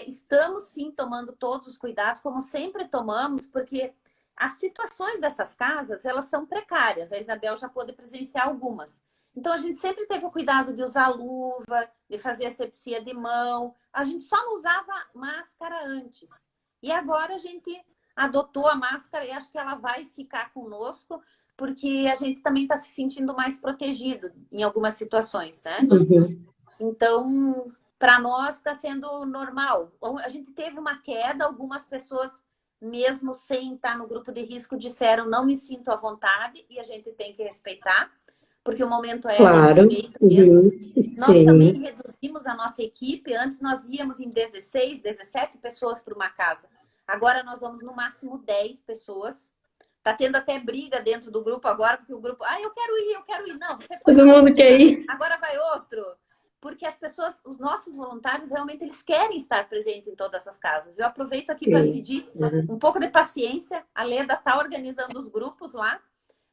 Speaker 3: Estamos, sim, tomando todos os cuidados, como sempre tomamos, porque as situações dessas casas, elas são precárias. A Isabel já pôde presenciar algumas. Então, a gente sempre teve o cuidado de usar luva, de fazer asepsia de mão. A gente só não usava máscara antes. E agora a gente adotou a máscara e acho que ela vai ficar conosco, porque a gente também está se sentindo mais protegido em algumas situações, né? Então, para nós está sendo normal. A gente teve uma queda, algumas pessoas, mesmo sem estar no grupo de risco, disseram não me sinto à vontade, e a gente tem que respeitar, porque o momento é de respeito mesmo. Nós também reduzimos a nossa equipe. Antes nós íamos em 16, 17 pessoas para uma casa. Agora nós vamos no máximo 10 pessoas. Tá tendo até briga dentro do grupo agora, porque o grupo, eu quero ir. Não, você foi.
Speaker 1: Todo mundo quer ir.
Speaker 3: Agora vai outro. Porque as pessoas, os nossos voluntários, realmente eles querem estar presentes em todas as casas. Eu aproveito aqui para pedir um pouco de paciência. A Leda está organizando os grupos lá,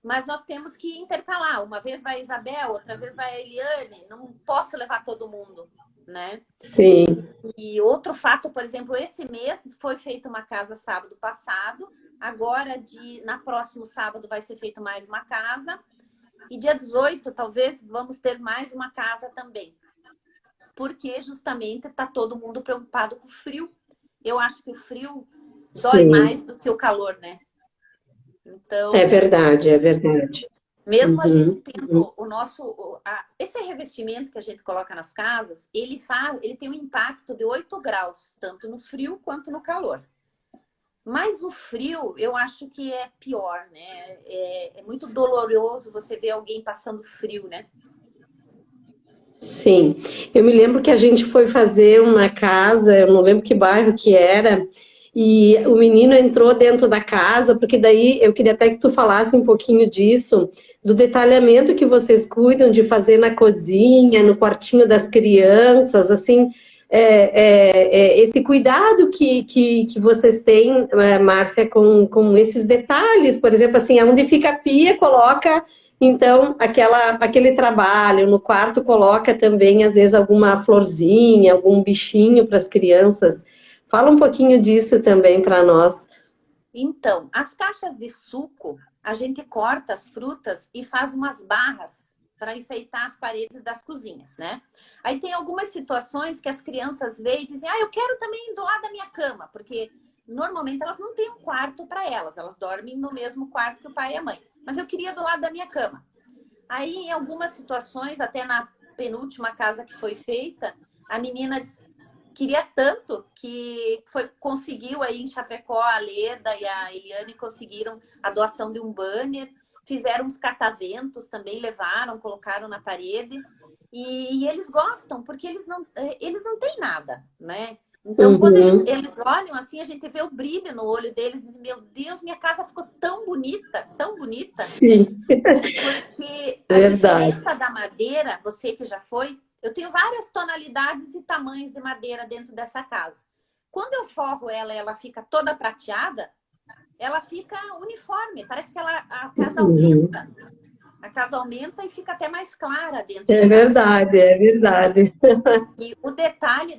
Speaker 3: mas nós temos que intercalar. Uma vez vai a Isabel, outra vez vai a Eliane. Não posso levar todo mundo, né?
Speaker 1: Sim.
Speaker 3: E outro fato, por exemplo, esse mês foi feita uma casa sábado passado. Agora, na próximo sábado, vai ser feita mais uma casa. E dia 18, talvez, vamos ter mais uma casa também. Porque, justamente, está todo mundo preocupado com o frio. Eu acho que o frio dói mais do que o calor, né? Então,
Speaker 1: É verdade, é verdade.
Speaker 3: mesmo a gente
Speaker 1: Uhum, uhum.
Speaker 3: tendo esse revestimento que a gente coloca nas casas, ele tem um impacto de 8 graus, tanto no frio quanto no calor. Mas o frio, eu acho que é pior, né? É muito doloroso você ver alguém passando frio, né?
Speaker 1: Sim, eu me lembro que a gente foi fazer uma casa, eu não lembro que bairro que era, e o menino entrou dentro da casa, porque daí eu queria até que tu falasse um pouquinho disso, do detalhamento que vocês cuidam de fazer na cozinha, no quartinho das crianças, assim, esse cuidado que vocês têm, Márcia, com esses detalhes, por exemplo, assim, onde fica a pia, coloca então, aquele trabalho no quarto coloca também, às vezes, alguma florzinha, algum bichinho para as crianças. Fala um pouquinho disso também para nós.
Speaker 3: Então, as caixas de suco, a gente corta as frutas e faz umas barras para enfeitar as paredes das cozinhas, né? Aí tem algumas situações que as crianças veem e dizem: ah, eu quero também do lado da minha cama, porque normalmente elas não têm um quarto para elas dormem no mesmo quarto que o pai e a mãe. Mas eu queria do lado da minha cama. Aí, em algumas situações, até na penúltima casa que foi feita, a menina queria tanto que conseguiu aí em Chapecó, a Leda e a Eliane conseguiram a doação de um banner, fizeram uns cataventos também, levaram, colocaram na parede. E eles gostam, porque eles não têm nada, né? Então, quando
Speaker 1: Uhum,
Speaker 3: eles olham assim, a gente vê o brilho no olho deles e diz: meu Deus, minha casa ficou tão bonita,
Speaker 1: sim,
Speaker 3: porque a
Speaker 1: verdade.
Speaker 3: diferença da madeira, você que já foi, eu tenho várias tonalidades e tamanhos de madeira dentro dessa casa. Quando eu forro ela, ela fica toda prateada, ela fica uniforme, parece que a casa
Speaker 1: Uhum.
Speaker 3: aumenta. A casa aumenta e fica até mais clara dentro de
Speaker 1: É
Speaker 3: casa.
Speaker 1: verdade, é verdade.
Speaker 3: E o detalhe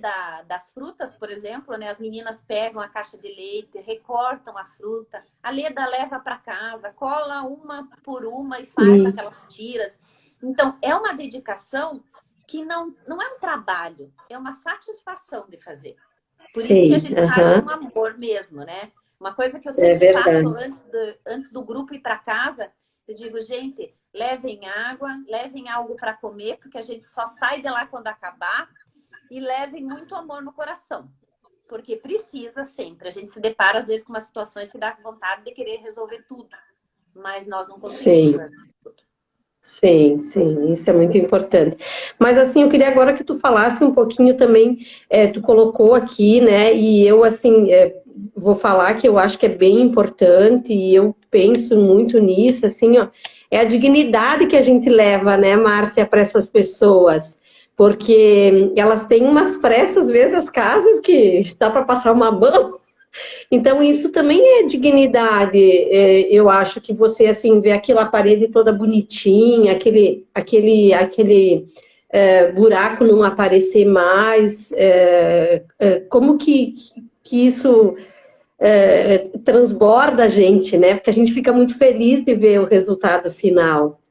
Speaker 3: das frutas, por exemplo, né? As meninas pegam a caixa de leite, recortam a fruta, a Leda leva para casa, cola uma por uma e faz
Speaker 1: Sim,
Speaker 3: aquelas tiras. Então, é uma dedicação que não é um trabalho, é uma satisfação de fazer. Por isso que a
Speaker 1: sim,
Speaker 3: gente faz com
Speaker 1: aham,
Speaker 3: amor mesmo, né? Uma coisa que eu
Speaker 1: é
Speaker 3: sempre passo
Speaker 1: verdade.
Speaker 3: antes do grupo ir para casa, eu digo: gente, levem água, levem algo para comer, porque a gente só sai de lá quando acabar, e levem muito amor no coração, porque precisa sempre. A gente se depara, às vezes, com umas situações que dá vontade de querer resolver tudo, mas nós não conseguimos
Speaker 1: Sim.
Speaker 3: resolver tudo.
Speaker 1: Sim, sim, isso é muito importante. Mas assim, eu queria agora que tu falasse um pouquinho também, tu colocou aqui, né? E eu assim vou falar que eu acho que é bem importante e eu penso muito nisso, assim, ó, é a dignidade que a gente leva, né, Márcia, para essas pessoas, porque elas têm umas pressas, às vezes, as casas que dá para passar uma mão. Então, isso também é dignidade. Eu acho que você, assim, vê aquela parede toda bonitinha, aquele buraco não aparecer mais. Como que isso transborda a gente, né? Porque a gente fica muito feliz de ver o resultado final.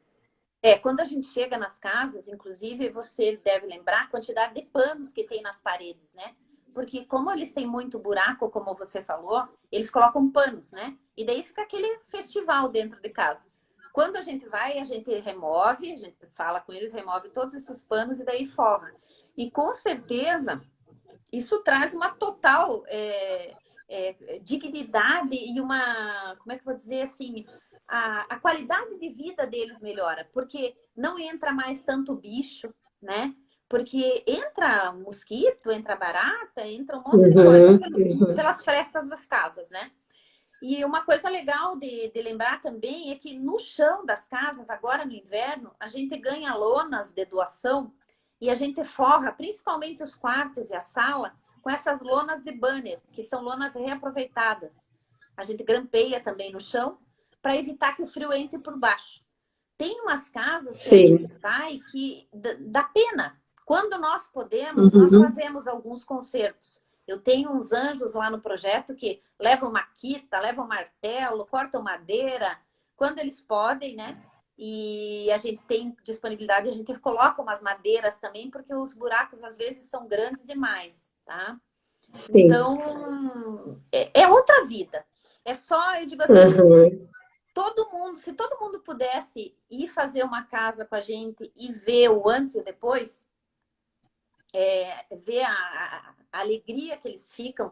Speaker 3: Quando a gente chega nas casas, inclusive, você deve lembrar a quantidade de panos que tem nas paredes, né? Porque como eles têm muito buraco, como você falou, eles colocam panos, né? E daí fica aquele festival dentro de casa. Quando a gente vai, a gente remove, a gente fala com eles, remove todos esses panos e daí forra. E com certeza, isso traz uma total dignidade e uma, como é que eu vou dizer assim, a qualidade de vida deles melhora, porque não entra mais tanto bicho, né? Porque entra mosquito, entra barata, entra um monte de coisa
Speaker 1: Uhum, uhum.
Speaker 3: pelas frestas das casas, né? E uma coisa legal de lembrar também é que no chão das casas, agora no inverno, a gente ganha lonas de doação e a gente forra, principalmente os quartos e a sala, com essas lonas de banner, que são lonas reaproveitadas. A gente grampeia também no chão para evitar que o frio entre por baixo. Tem umas casas que a gente
Speaker 1: Sim.
Speaker 3: vai que dá pena. Quando nós podemos, nós
Speaker 1: Uhum.
Speaker 3: fazemos alguns concertos. Eu tenho uns anjos lá no projeto que levam maquita, levam martelo, cortam madeira, quando eles podem, né? E a gente tem disponibilidade, a gente coloca umas madeiras também, porque os buracos às vezes são grandes demais, tá?
Speaker 1: Sim.
Speaker 3: Então, é outra vida. É só, eu digo assim,
Speaker 1: Uhum.
Speaker 3: se todo mundo pudesse ir fazer uma casa com a gente e ver o antes e o depois, ver a alegria que eles ficam.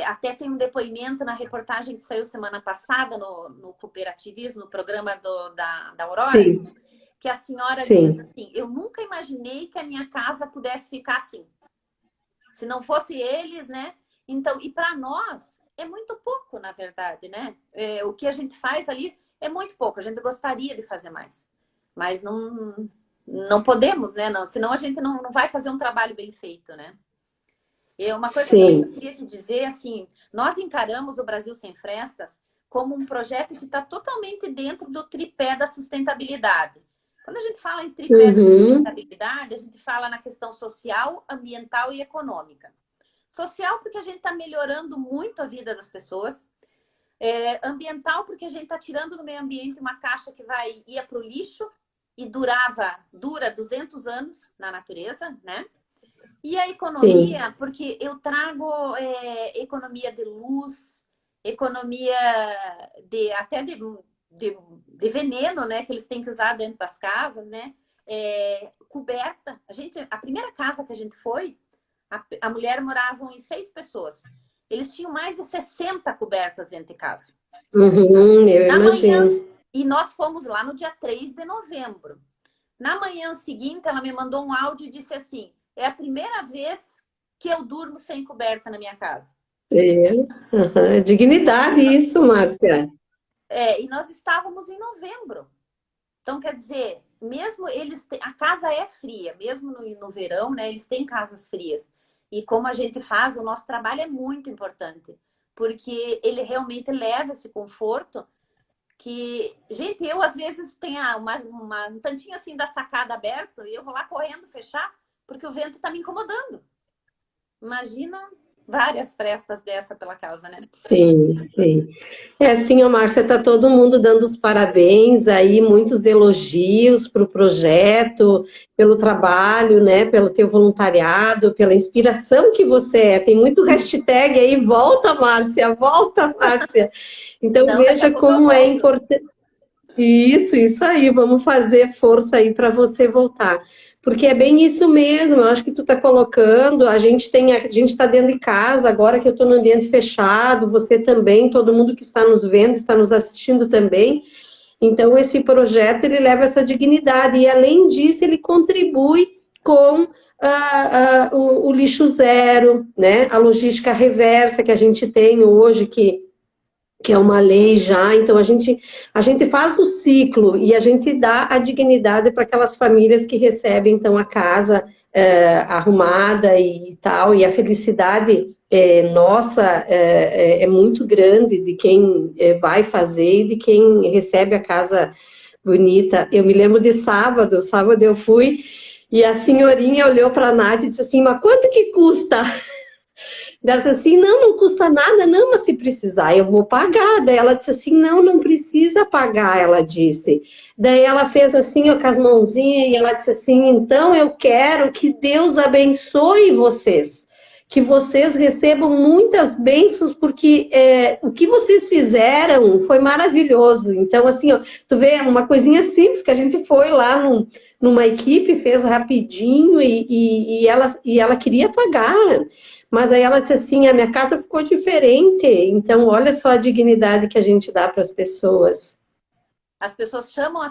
Speaker 3: Até tem um depoimento na reportagem que saiu semana passada no cooperativismo, no programa da Aurora,
Speaker 1: Sim,
Speaker 3: que a senhora diz
Speaker 1: sim,
Speaker 3: assim: eu nunca imaginei que a minha casa pudesse ficar assim. Se não fosse eles, né? Então, e para nós é muito pouco, na verdade, né? O que a gente faz ali é muito pouco. A gente gostaria de fazer mais, mas não podemos, né? Não, senão a gente não vai fazer um trabalho bem feito, né? E uma coisa também que eu
Speaker 1: sim.
Speaker 3: queria te dizer, assim, nós encaramos o Brasil Sem Frestas como um projeto que está totalmente dentro do tripé da sustentabilidade. Quando a gente fala em tripé da
Speaker 1: Uhum,
Speaker 3: sustentabilidade, a gente fala na questão social, ambiental e econômica. Social, porque a gente está melhorando muito a vida das pessoas. Ambiental, porque a gente está tirando do meio ambiente uma caixa que ia para o lixo e dura 200 anos na natureza, né? E a
Speaker 1: sim,
Speaker 3: economia, porque eu trago economia de luz, economia até de veneno, né? Que eles têm que usar dentro das casas, né? Coberta. A primeira casa que a gente foi, a mulher moravam em 6 pessoas. Eles tinham mais de 60 cobertas dentro de casa.
Speaker 1: uhum, eu
Speaker 3: Na manhã,
Speaker 1: imagino.
Speaker 3: e nós fomos lá no dia 3 de novembro. Na manhã seguinte, ela me mandou um áudio e disse assim: é a primeira vez que eu durmo sem coberta na minha casa.
Speaker 1: É, aham, dignidade
Speaker 3: Imagina.
Speaker 1: isso, Márcia.
Speaker 3: E nós estávamos em novembro. Então, quer dizer, mesmo a casa é fria, mesmo no verão, né? Eles têm casas frias. E como a gente faz, o nosso trabalho é muito importante, porque ele realmente leva esse conforto que, gente, eu às vezes tenho um tantinho assim da sacada aberto e eu vou lá correndo fechar, porque o vento está me incomodando. Imagina várias frestas dessa pela casa, né?
Speaker 1: Sim, sim. É assim, ó, Márcia, tá todo mundo dando os parabéns aí, muitos elogios para o projeto, pelo trabalho, né, pelo teu voluntariado, pela inspiração que você é. Tem muito hashtag aí, volta, Márcia. Então
Speaker 3: Não, daqui a
Speaker 1: veja
Speaker 3: pouco eu
Speaker 1: como é
Speaker 3: volto.
Speaker 1: importante. Isso aí, vamos fazer força aí para você voltar. Porque é bem isso mesmo, eu acho que tu está colocando, a gente está dentro de casa, agora que eu estou no ambiente fechado, você também, todo mundo que está nos vendo, está nos assistindo também. Então, esse projeto, ele leva essa dignidade, e além disso, ele contribui com o lixo zero, né? A logística reversa que a gente tem hoje, que é uma lei já, então a gente faz o ciclo e a gente dá a dignidade para aquelas famílias que recebem então a casa arrumada e tal, e a felicidade nossa é muito grande de quem vai fazer e de quem recebe a casa bonita. Eu me lembro de sábado eu fui e a senhorinha olhou para a Nádia e disse assim, mas quanto que custa? Ela disse assim, não, não custa nada, não, mas se precisar eu vou pagar. Daí ela disse assim, não, não precisa pagar, ela disse. Daí ela fez assim, ó, com as mãozinhas, e ela disse assim, então eu quero que Deus abençoe vocês, que vocês recebam muitas bênçãos, porque o que vocês fizeram foi maravilhoso. Então, assim, ó, tu vê, uma coisinha simples, que a gente foi lá numa equipe, fez rapidinho, e ela queria pagar. Mas aí ela disse assim: a minha casa ficou diferente. Então, olha só a dignidade que a gente dá para as pessoas.
Speaker 3: As pessoas chamam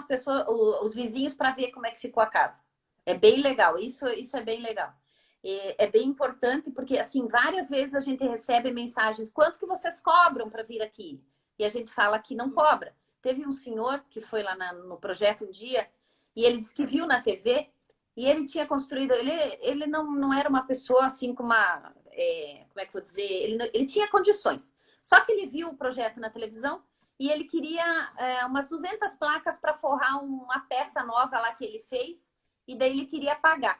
Speaker 3: os vizinhos para ver como é que ficou a casa. É bem legal, isso é bem legal. É bem importante porque, assim, várias vezes a gente recebe mensagens: quanto que vocês cobram para vir aqui? E a gente fala que não cobra. Teve um senhor que foi lá no projeto um dia e ele disse que viu na TV e ele tinha construído. Ele não era uma pessoa assim com uma. Como é que eu vou dizer? Ele tinha condições. Só que ele viu o projeto na televisão e ele queria umas 200 placas para forrar uma peça nova lá que ele fez e daí ele queria pagar.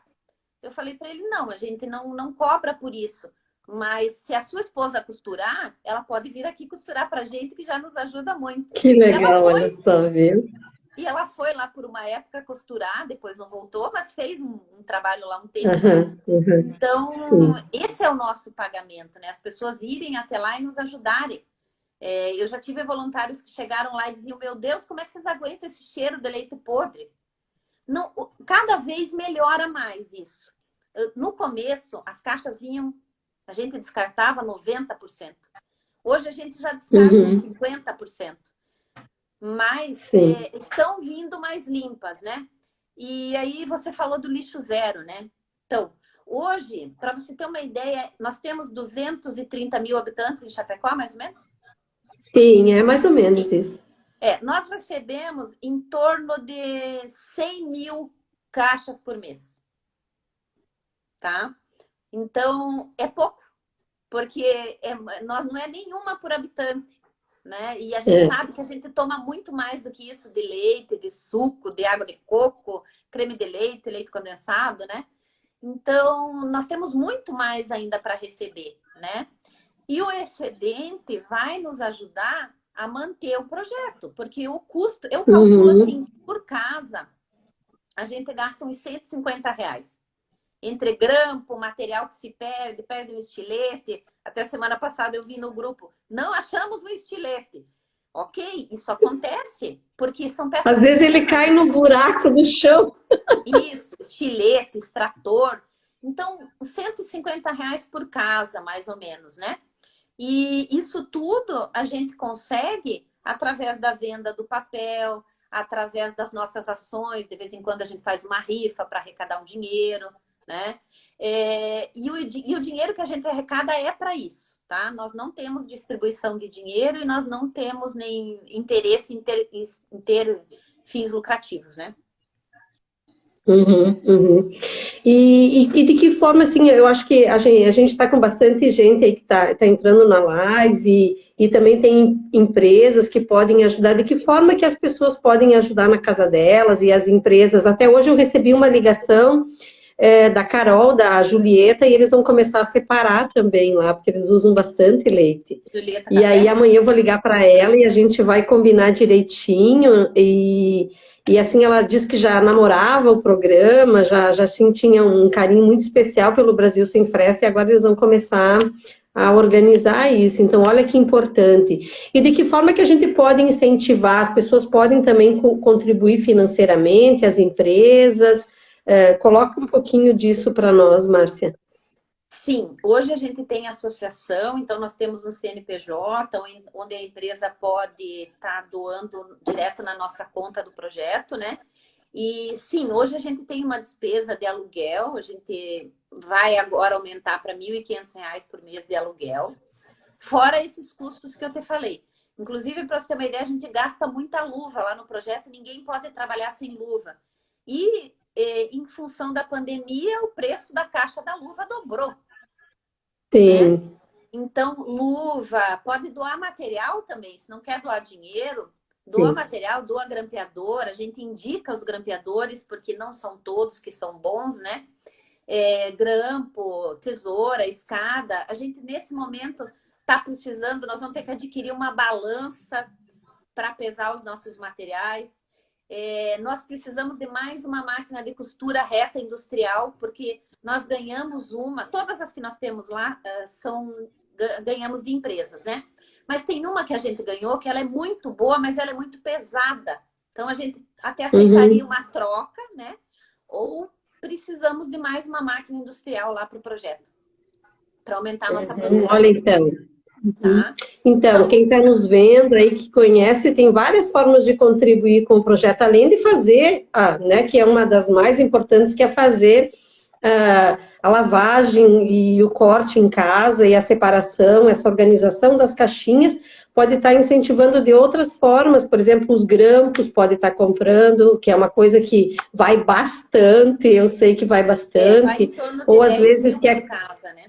Speaker 3: Eu falei para ele, não, a gente não cobra por isso. Mas se a sua esposa costurar, ela pode vir aqui costurar para a gente, que já nos ajuda muito.
Speaker 1: Que
Speaker 3: E ela
Speaker 1: legal, olha
Speaker 3: foi.
Speaker 1: só, viu?
Speaker 3: E ela foi lá por uma época costurar, depois não voltou, mas fez um trabalho lá um tempo, né?
Speaker 1: Aham, aham,
Speaker 3: Então,
Speaker 1: sim.
Speaker 3: esse é o nosso pagamento, né? As pessoas irem até lá e nos ajudarem. Eu já tive voluntários que chegaram lá e diziam, meu Deus, como é que vocês aguentam esse cheiro de leite podre? Não, cada vez melhora mais isso. No começo, as caixas vinham, a gente descartava 90%. Hoje a gente já descarta uns 50%. Mas estão vindo mais limpas, né? E aí você falou do lixo zero, né? Então, hoje, para você ter uma ideia, nós temos 230 mil habitantes em Chapecó, mais ou menos?
Speaker 1: Sim, é mais ou menos isso.
Speaker 3: Nós recebemos em torno de 100 mil caixas por mês. Tá? Então, é pouco, porque não é nenhuma por habitante, né? E a gente sabe que a gente toma muito mais do que isso de leite, de suco, de água de coco, creme de leite, leite condensado, né? Então, nós temos muito mais ainda para receber, né? E o excedente vai nos ajudar a manter o projeto, porque o custo, eu calculo assim, por casa, a gente gasta uns R$150. Entre grampo, material que se perde um estilete. Até semana passada eu vi no grupo, não achamos um estilete. Ok, isso acontece, porque são peças...
Speaker 1: Às vezes ele cai no buraco do chão.
Speaker 3: Isso, estilete, extrator. Então, R$150 por casa, mais ou menos, né? E isso tudo a gente consegue através da venda do papel, através das nossas ações. De vez em quando a gente faz uma rifa para arrecadar um dinheiro, né? E o dinheiro que a gente arrecada é para isso, tá? Nós não temos distribuição de dinheiro e nós não temos nem interesse em ter fins lucrativos, né?
Speaker 1: E de que forma, assim, eu acho que a gente está com bastante gente aí que tá entrando na live e também tem empresas que podem ajudar. De que forma que as pessoas podem ajudar na casa delas e as empresas? Até hoje eu recebi uma ligação da Carol, da Julieta, e eles vão começar a separar também lá, porque eles usam bastante leite.
Speaker 3: Julieta,
Speaker 1: e aí amanhã eu vou ligar para ela e a gente vai combinar direitinho e assim, ela disse que já namorava o programa, já assim, tinha um carinho muito especial pelo Brasil Sem Fresta, e agora eles vão começar a organizar isso. Então, olha que importante. E de que forma que a gente pode incentivar? As pessoas podem também contribuir financeiramente, as empresas. Coloca um pouquinho disso para nós, Márcia.
Speaker 3: Sim, hoje a gente tem associação, então nós temos um CNPJ, onde a empresa pode estar doando direto na nossa conta do projeto, né? E sim, hoje a gente tem uma despesa de aluguel, a gente vai agora aumentar para R$1.500 por mês de aluguel, fora esses custos que eu te falei. Inclusive, para você ter uma ideia, a gente gasta muita luva lá no projeto, ninguém pode trabalhar sem luva. E em função da pandemia, o preço da caixa da luva dobrou.
Speaker 1: Sim.
Speaker 3: Né? Então, luva, pode doar material também. Se não quer doar dinheiro, doa material, doa grampeador. A gente indica os grampeadores, porque não são todos que são bons, né? Grampo, tesoura, escada. A gente, nesse momento, está precisando, nós vamos ter que adquirir uma balança para pesar os nossos materiais. Nós precisamos de mais uma máquina de costura reta industrial, porque nós ganhamos todas as que nós temos lá ganhamos de empresas, né? Mas tem uma que a gente ganhou, que ela é muito boa, mas ela é muito pesada. Então, a gente até aceitaria uma troca, né? Ou precisamos de mais uma máquina industrial lá para o projeto, para aumentar a nossa produção.
Speaker 1: Olha, então.
Speaker 3: Tá?
Speaker 1: Então, quem está nos vendo aí, que conhece, tem várias formas de contribuir com o projeto, além de fazer, né, que é uma das mais importantes, que é fazer a lavagem e o corte em casa e a separação, essa organização das caixinhas, pode estar incentivando de outras formas, por exemplo, os grampos pode estar comprando, que é uma coisa que vai bastante, eu sei que vai bastante,
Speaker 3: vai em torno de
Speaker 1: ou às vezes quer...
Speaker 3: casa, né?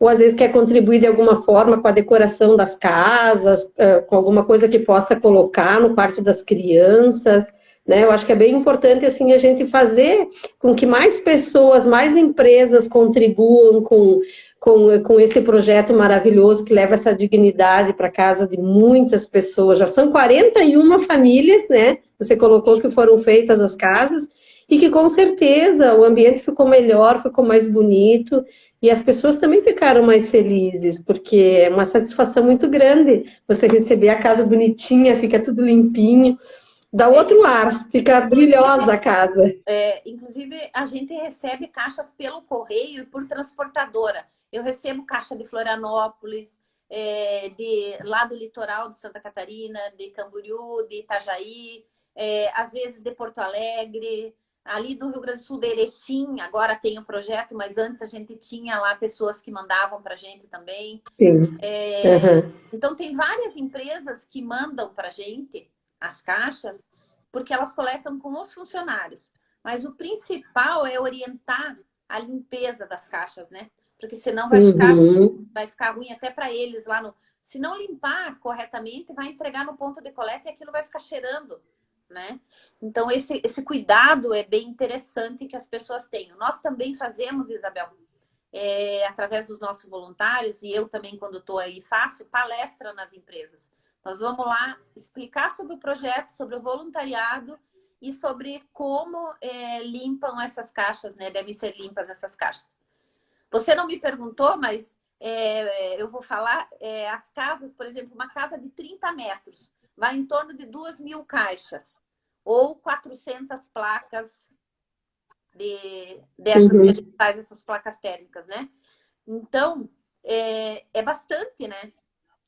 Speaker 1: Ou às vezes quer contribuir de alguma forma com a decoração das casas, com alguma coisa que possa colocar no quarto das crianças, né? Eu acho que é bem importante assim, a gente fazer com que mais pessoas, mais empresas contribuam com esse projeto maravilhoso que leva essa dignidade para casa de muitas pessoas. Já são 41 famílias, né? Você colocou que foram feitas as casas, e que com certeza o ambiente ficou melhor, ficou mais bonito. E as pessoas também ficaram mais felizes, porque é uma satisfação muito grande você receber a casa bonitinha, fica tudo limpinho, dá outro ar, fica brilhosa a casa.
Speaker 3: Inclusive, a gente recebe caixas pelo correio e por transportadora. Eu recebo caixa de Florianópolis, lá do litoral de Santa Catarina, de Camboriú, de Itajaí, às vezes de Porto Alegre, ali do Rio Grande do Sul, de Erechim. Agora tem um projeto, mas antes a gente tinha lá pessoas que mandavam para a gente também.
Speaker 1: Sim.
Speaker 3: Então, tem várias empresas que mandam para a gente as caixas, porque elas coletam com os funcionários. Mas o principal é orientar a limpeza das caixas, né? Porque senão vai ficar ruim até para eles lá no... Se não limpar corretamente, vai entregar no ponto de coleta e aquilo vai ficar cheirando, né? Então, esse cuidado é bem interessante que as pessoas tenham. Nós também fazemos, Isabel, através dos nossos voluntários, e eu também, quando estou aí, faço palestra nas empresas. Nós vamos lá explicar sobre o projeto, sobre o voluntariado e sobre como limpam essas caixas, né? Devem ser limpas essas caixas. Você não me perguntou, mas eu vou falar, as casas, por exemplo, uma casa de 30 metros, vai em torno de 2.000 caixas ou 400 placas dessas que a gente faz, essas placas térmicas, né? Então, é bastante, né?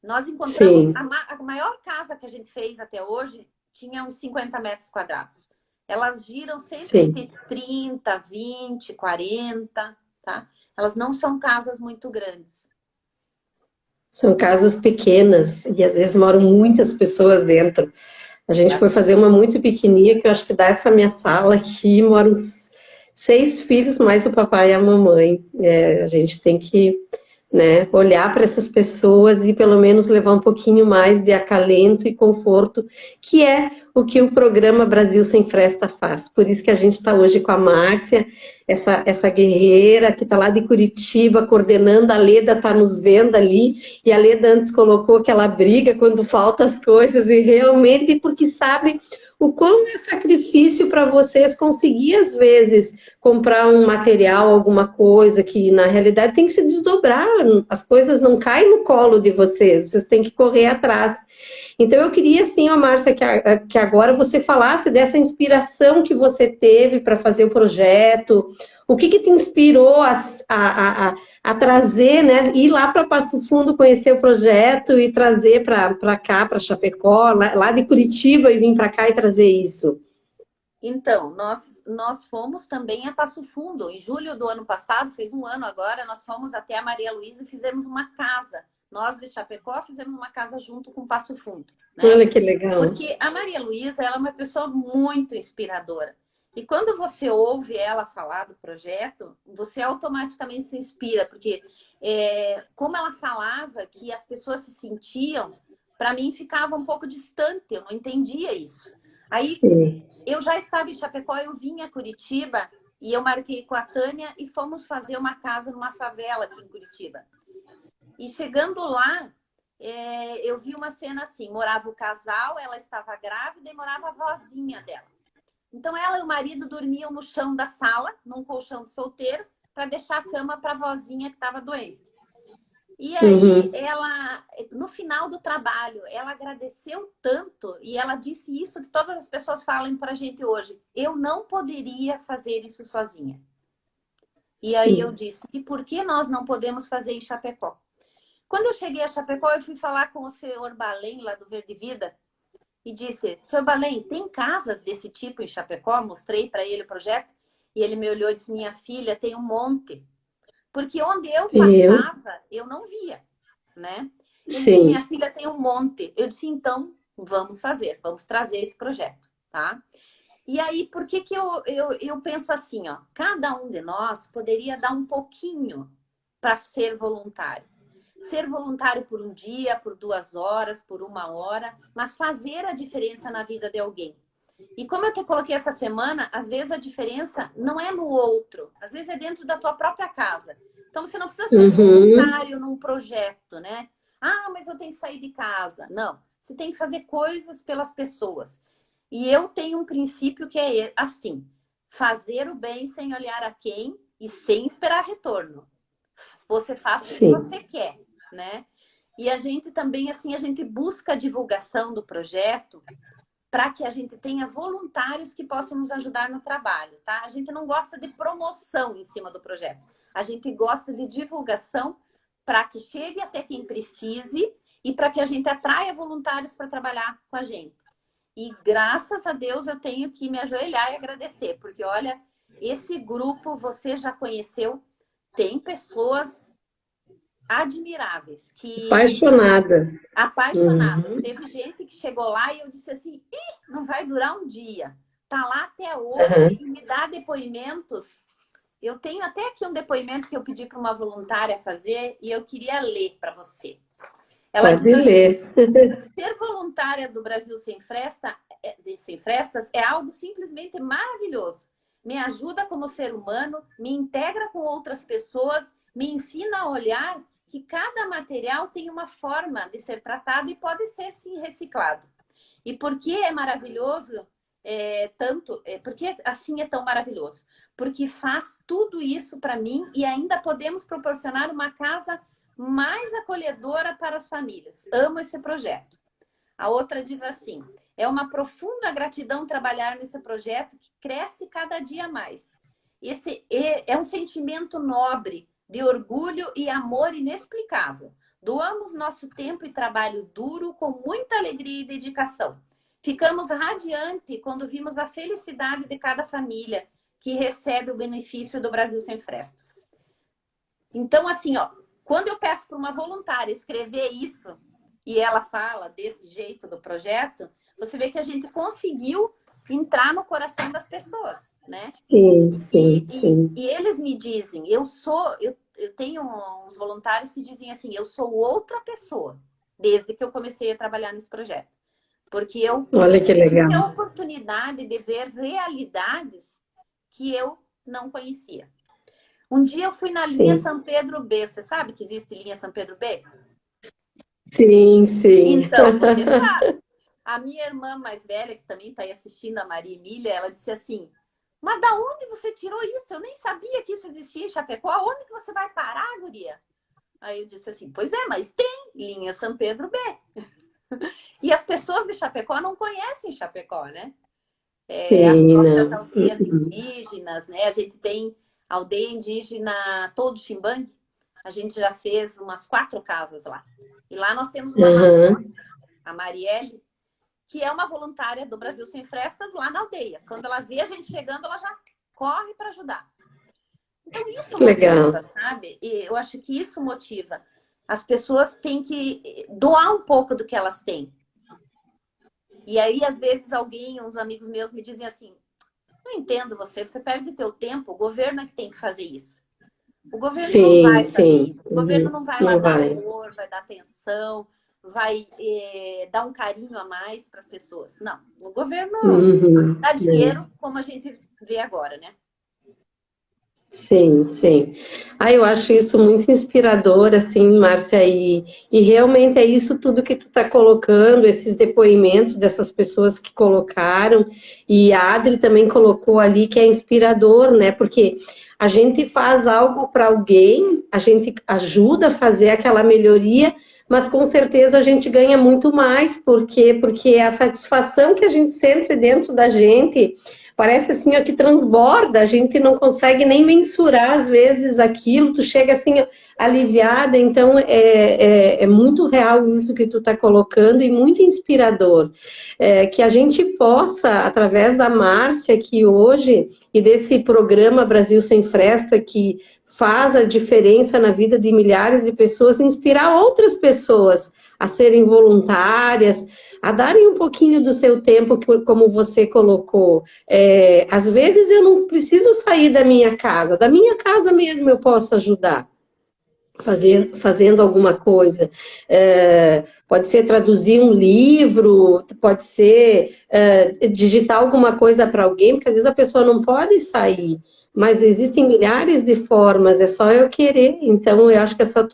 Speaker 3: Nós encontramos a maior casa que a gente fez até hoje tinha uns 50 metros quadrados. Elas giram sempre entre 30, 20, 40, tá? Elas não são casas muito grandes.
Speaker 1: São casas pequenas e às vezes moram muitas pessoas dentro. A gente foi fazer uma muito pequenininha, que eu acho que dá essa minha sala aqui, moram 6 filhos, mais o papai e a mamãe. A gente tem que, né, olhar para essas pessoas e pelo menos levar um pouquinho mais de acalento e conforto, que é o que o programa Brasil Sem Fresta faz. Por isso que a gente está hoje com a Márcia, essa guerreira que está lá de Curitiba, coordenando. A Leda está nos vendo ali, e a Leda antes colocou que ela briga quando faltam as coisas, e realmente porque sabe o quão é sacrifício para vocês conseguir, às vezes, comprar um material, alguma coisa que, na realidade, tem que se desdobrar. As coisas não caem no colo de vocês têm que correr atrás. Então, eu queria, assim, ó, Márcia, que agora você falasse dessa inspiração que você teve para fazer o projeto, o que te inspirou a trazer, né, ir lá para Passo Fundo, conhecer o projeto e trazer para cá, para Chapecó, lá de Curitiba, e vir para cá e trazer isso?
Speaker 3: Então, nós fomos também a Passo Fundo. Em julho do ano passado, fez um ano agora, nós fomos até a Maria Luísa e fizemos uma casa. Nós de Chapecó fizemos uma casa junto com Passo Fundo, né?
Speaker 1: Olha que legal.
Speaker 3: Porque a Maria Luísa, ela é uma pessoa muito inspiradora. E quando você ouve ela falar do projeto, você automaticamente se inspira, porque como ela falava que as pessoas se sentiam, para mim ficava um pouco distante, eu não entendia isso. Aí, eu já estava em Chapecó, eu vim a Curitiba e eu marquei com a Tânia e fomos fazer uma casa numa favela aqui em Curitiba. E chegando lá, eu vi uma cena assim, morava o casal, ela estava grávida e morava a vozinha dela. Então, ela e o marido dormiam no chão da sala, num colchão de solteiro, para deixar a cama para a vozinha que estava doente. E aí, ela, no final do trabalho, ela agradeceu tanto e ela disse isso que todas as pessoas falam para a gente hoje. Eu não poderia fazer isso sozinha. E aí eu disse, e por que nós não podemos fazer em Chapecó? Quando eu cheguei a Chapecó, eu fui falar com o senhor Balém, lá do Verde Vida, e disse, senhor Balém, tem casas desse tipo em Chapecó? Mostrei para ele o projeto e ele me olhou e disse, minha filha, tem um monte. Porque onde eu passava, eu não via, né? Ele disse, minha filha, tem um monte. Eu disse, então, vamos fazer, vamos trazer esse projeto, tá? E aí, por que eu penso assim, ó? Cada um de nós poderia dar um pouquinho para ser voluntário. Ser voluntário por um dia, por 2 horas, por 1 hora, mas fazer a diferença na vida de alguém. E como eu te coloquei essa semana, às vezes a diferença não é no outro, às vezes é dentro da tua própria casa. Então você não precisa ser voluntário num projeto, né? Ah, mas eu tenho que sair de casa. Não, você tem que fazer coisas pelas pessoas. E eu tenho um princípio que é assim, fazer o bem sem olhar a quem e sem esperar retorno. você faça o que
Speaker 1: Sim.
Speaker 3: você quer, né? E a gente também, assim, a gente busca a divulgação do projeto para que a gente tenha voluntários que possam nos ajudar no trabalho, tá? A gente não gosta de promoção em cima do projeto. A gente gosta de divulgação para que chegue até quem precise e para que a gente atraia voluntários para trabalhar com a gente. E graças a Deus eu tenho que me ajoelhar e agradecer, porque olha, esse grupo você já conheceu, tem pessoas admiráveis,
Speaker 1: Apaixonadas.
Speaker 3: apaixonadas. Teve gente que chegou lá e eu disse assim, ih, não vai durar um dia. Tá lá até hoje e me dá depoimentos. Eu tenho até aqui um depoimento que eu pedi para uma voluntária fazer e eu queria ler para você. Ela
Speaker 1: Pode
Speaker 3: diz assim,
Speaker 1: ler.
Speaker 3: ser voluntária do Brasil Sem Frestas é algo simplesmente maravilhoso. Me ajuda como ser humano, me integra com outras pessoas, me ensina a olhar que cada material tem uma forma de ser tratado e pode ser, sim, reciclado. E por que é maravilhoso porque assim é tão maravilhoso? Porque faz tudo isso para mim e ainda podemos proporcionar uma casa mais acolhedora para as famílias. Amo esse projeto. A outra diz assim, é uma profunda gratidão trabalhar nesse projeto que cresce cada dia mais. Esse é um sentimento nobre, de orgulho e amor inexplicável. Doamos nosso tempo e trabalho duro com muita alegria e dedicação. Ficamos radiantes quando vimos a felicidade de cada família que recebe o benefício do Brasil Sem Frestas. Então, assim, ó, quando eu peço para uma voluntária escrever isso e ela fala desse jeito do projeto, você vê que a gente conseguiu entrar no coração das pessoas, né?
Speaker 1: Sim, sim, sim.
Speaker 3: E eles me dizem, eu tenho uns voluntários que dizem assim, eu sou outra pessoa, desde que eu comecei a trabalhar nesse projeto. Porque eu
Speaker 1: Olha que legal.
Speaker 3: tive a oportunidade de ver realidades que eu não conhecia. Um dia eu fui na linha São Pedro B. Você sabe que existe linha São Pedro B?
Speaker 1: Sim, sim.
Speaker 3: Então, você sabe. A minha irmã mais velha, que também está aí assistindo, a Maria Emília, ela disse assim, mas da onde você tirou isso? Eu nem sabia que isso existia em Chapecó. Aonde que você vai parar, guria? Aí eu disse assim, pois é, mas tem linha São Pedro B. E as pessoas de Chapecó não conhecem Chapecó, né? As próprias aldeias indígenas, né? A gente tem aldeia indígena todo Ximbangue. A gente já fez umas 4 casas lá. E lá nós temos uma mascote, a Marielle, que é uma voluntária do Brasil Sem Frestas lá na aldeia. Quando ela vê a gente chegando, ela já corre para ajudar. Então isso motiva, sabe? E eu acho que isso motiva. As pessoas têm que doar um pouco do que elas têm. E aí, às vezes, uns amigos meus me dizem assim, não entendo você perde teu tempo, o governo é que tem que fazer isso. O governo não vai fazer isso. O governo não vai lá dar amor, vai dar atenção, vai dar um carinho a mais para as pessoas. Não, o governo dá dinheiro, como a gente vê agora, né?
Speaker 1: Sim, sim. Eu acho isso muito inspirador, assim, Márcia, e realmente é isso tudo que tu está colocando, esses depoimentos dessas pessoas que colocaram, e a Adri também colocou ali que é inspirador, né? Porque a gente faz algo para alguém, a gente ajuda a fazer aquela melhoria, mas com certeza a gente ganha muito mais, porque a satisfação que a gente sente dentro da gente parece assim, ó, que transborda, a gente não consegue nem mensurar às vezes aquilo, tu chega assim aliviada, então é muito real isso que tu está colocando e muito inspirador, que a gente possa, através da Márcia aqui hoje e desse programa Brasil Sem Fresta, que faz a diferença na vida de milhares de pessoas, inspirar outras pessoas a serem voluntárias, a darem um pouquinho do seu tempo, como você colocou. Às vezes eu não preciso sair da minha casa mesmo eu posso ajudar, fazendo alguma coisa. Pode ser traduzir um livro, pode ser digitar alguma coisa para alguém, porque às vezes a pessoa não pode sair. Mas existem milhares de formas, é só eu querer. Então, eu acho que essa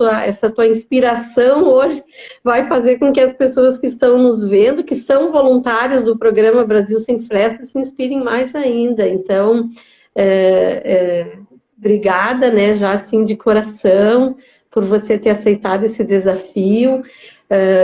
Speaker 1: tua inspiração hoje vai fazer com que as pessoas que estão nos vendo, que são voluntários do programa Brasil Sem Frestas, se inspirem mais ainda. Então, Obrigada, né, já assim de coração, por você ter aceitado esse desafio.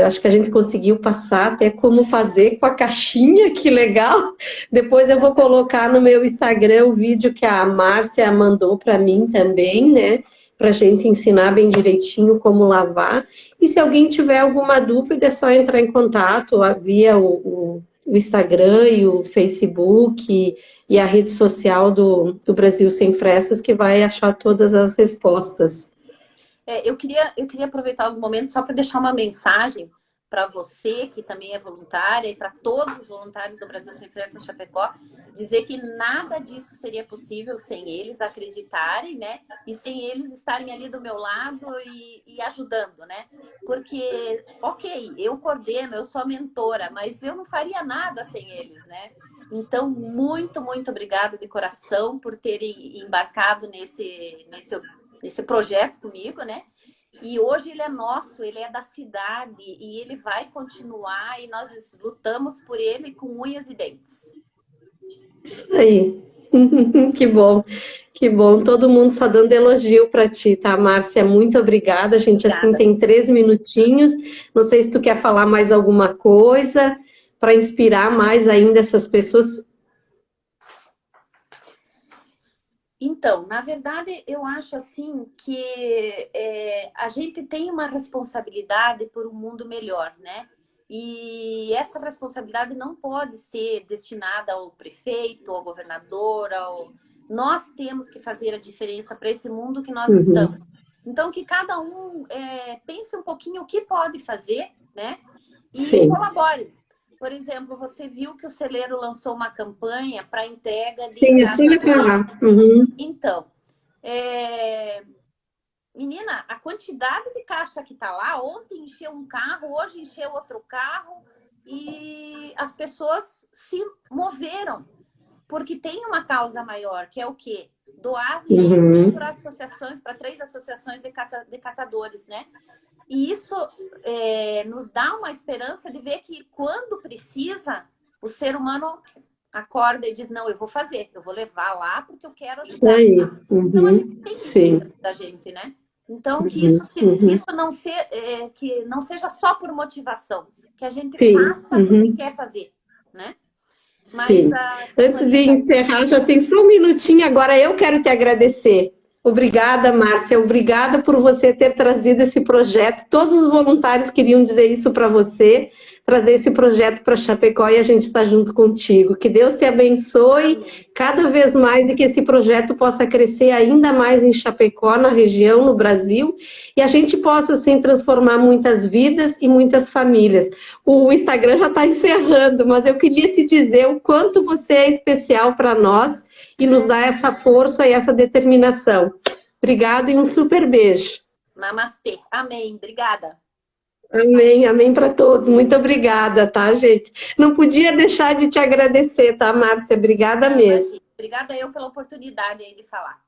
Speaker 1: Acho que a gente conseguiu passar até como fazer com a caixinha, que legal. Depois eu vou colocar no meu Instagram o vídeo que a Márcia mandou para mim também, né? Para a gente ensinar bem direitinho como lavar. E se alguém tiver alguma dúvida, é só entrar em contato via o Instagram e o Facebook e a rede social do Brasil Sem Frestas, que vai achar todas as respostas.
Speaker 3: Eu queria aproveitar o momento só para deixar uma mensagem para você, que também é voluntária, e para todos os voluntários do Brasil Sem Frestas Chapecó, dizer que nada disso seria possível sem eles acreditarem, né? E sem eles estarem ali do meu lado e ajudando, né? Porque, ok, eu coordeno, eu sou a mentora, mas eu não faria nada sem eles, né? Então, muito, muito obrigada de coração por terem embarcado nesse projeto comigo, né? E hoje ele é nosso, ele é da cidade e ele vai continuar e nós lutamos por ele com unhas e dentes.
Speaker 1: Isso aí. Que bom, que bom. Todo mundo só dando elogio para ti, tá, Márcia? Muito obrigada. A gente
Speaker 3: Obrigada.
Speaker 1: assim tem 3 minutinhos. Não sei se tu quer falar mais alguma coisa para inspirar mais ainda essas pessoas.
Speaker 3: Então, na verdade, eu acho assim que a gente tem uma responsabilidade por um mundo melhor, né? E essa responsabilidade não pode ser destinada ao prefeito, ao governador, nós temos que fazer a diferença para esse mundo que nós estamos. Então, que cada um pense um pouquinho o que pode fazer, né? E
Speaker 1: Sim.
Speaker 3: colabore. Por exemplo, você viu que o celeiro lançou uma campanha para entrega de
Speaker 1: Sim, isso eu ia falar.
Speaker 3: Então, menina, a quantidade de caixa que tá lá, ontem encheu um carro, hoje encheu outro carro, e as pessoas se moveram, porque tem uma causa maior, que é o quê? Doar para associações, para 3 associações de catadores, né? E isso nos dá uma esperança de ver que quando precisa, o ser humano acorda e diz, não, eu vou fazer, eu vou levar lá porque eu quero ajudar. Então a gente tem isso dentro da gente, né? Então que isso que não seja só por motivação, que a gente faça porque quer fazer, né?
Speaker 1: Mas antes de encerrar, já tem só um minutinho, agora eu quero te agradecer. Obrigada, Márcia, obrigada por você ter trazido esse projeto. Todos os voluntários queriam dizer isso para você, trazer esse projeto para Chapecó e a gente está junto contigo. Que Deus te abençoe cada vez mais e que esse projeto possa crescer ainda mais em Chapecó, na região, no Brasil, e a gente possa, assim, transformar muitas vidas e muitas famílias. O Instagram já está encerrando, mas eu queria te dizer o quanto você é especial para nós e nos dá essa força e essa determinação. Obrigada e um super beijo.
Speaker 3: Namastê. Amém. Obrigada.
Speaker 1: Amém, amém para todos. Muito obrigada, tá, gente? Não podia deixar de te agradecer, tá, Márcia? Obrigada mesmo.
Speaker 3: Obrigada eu pela oportunidade aí de falar.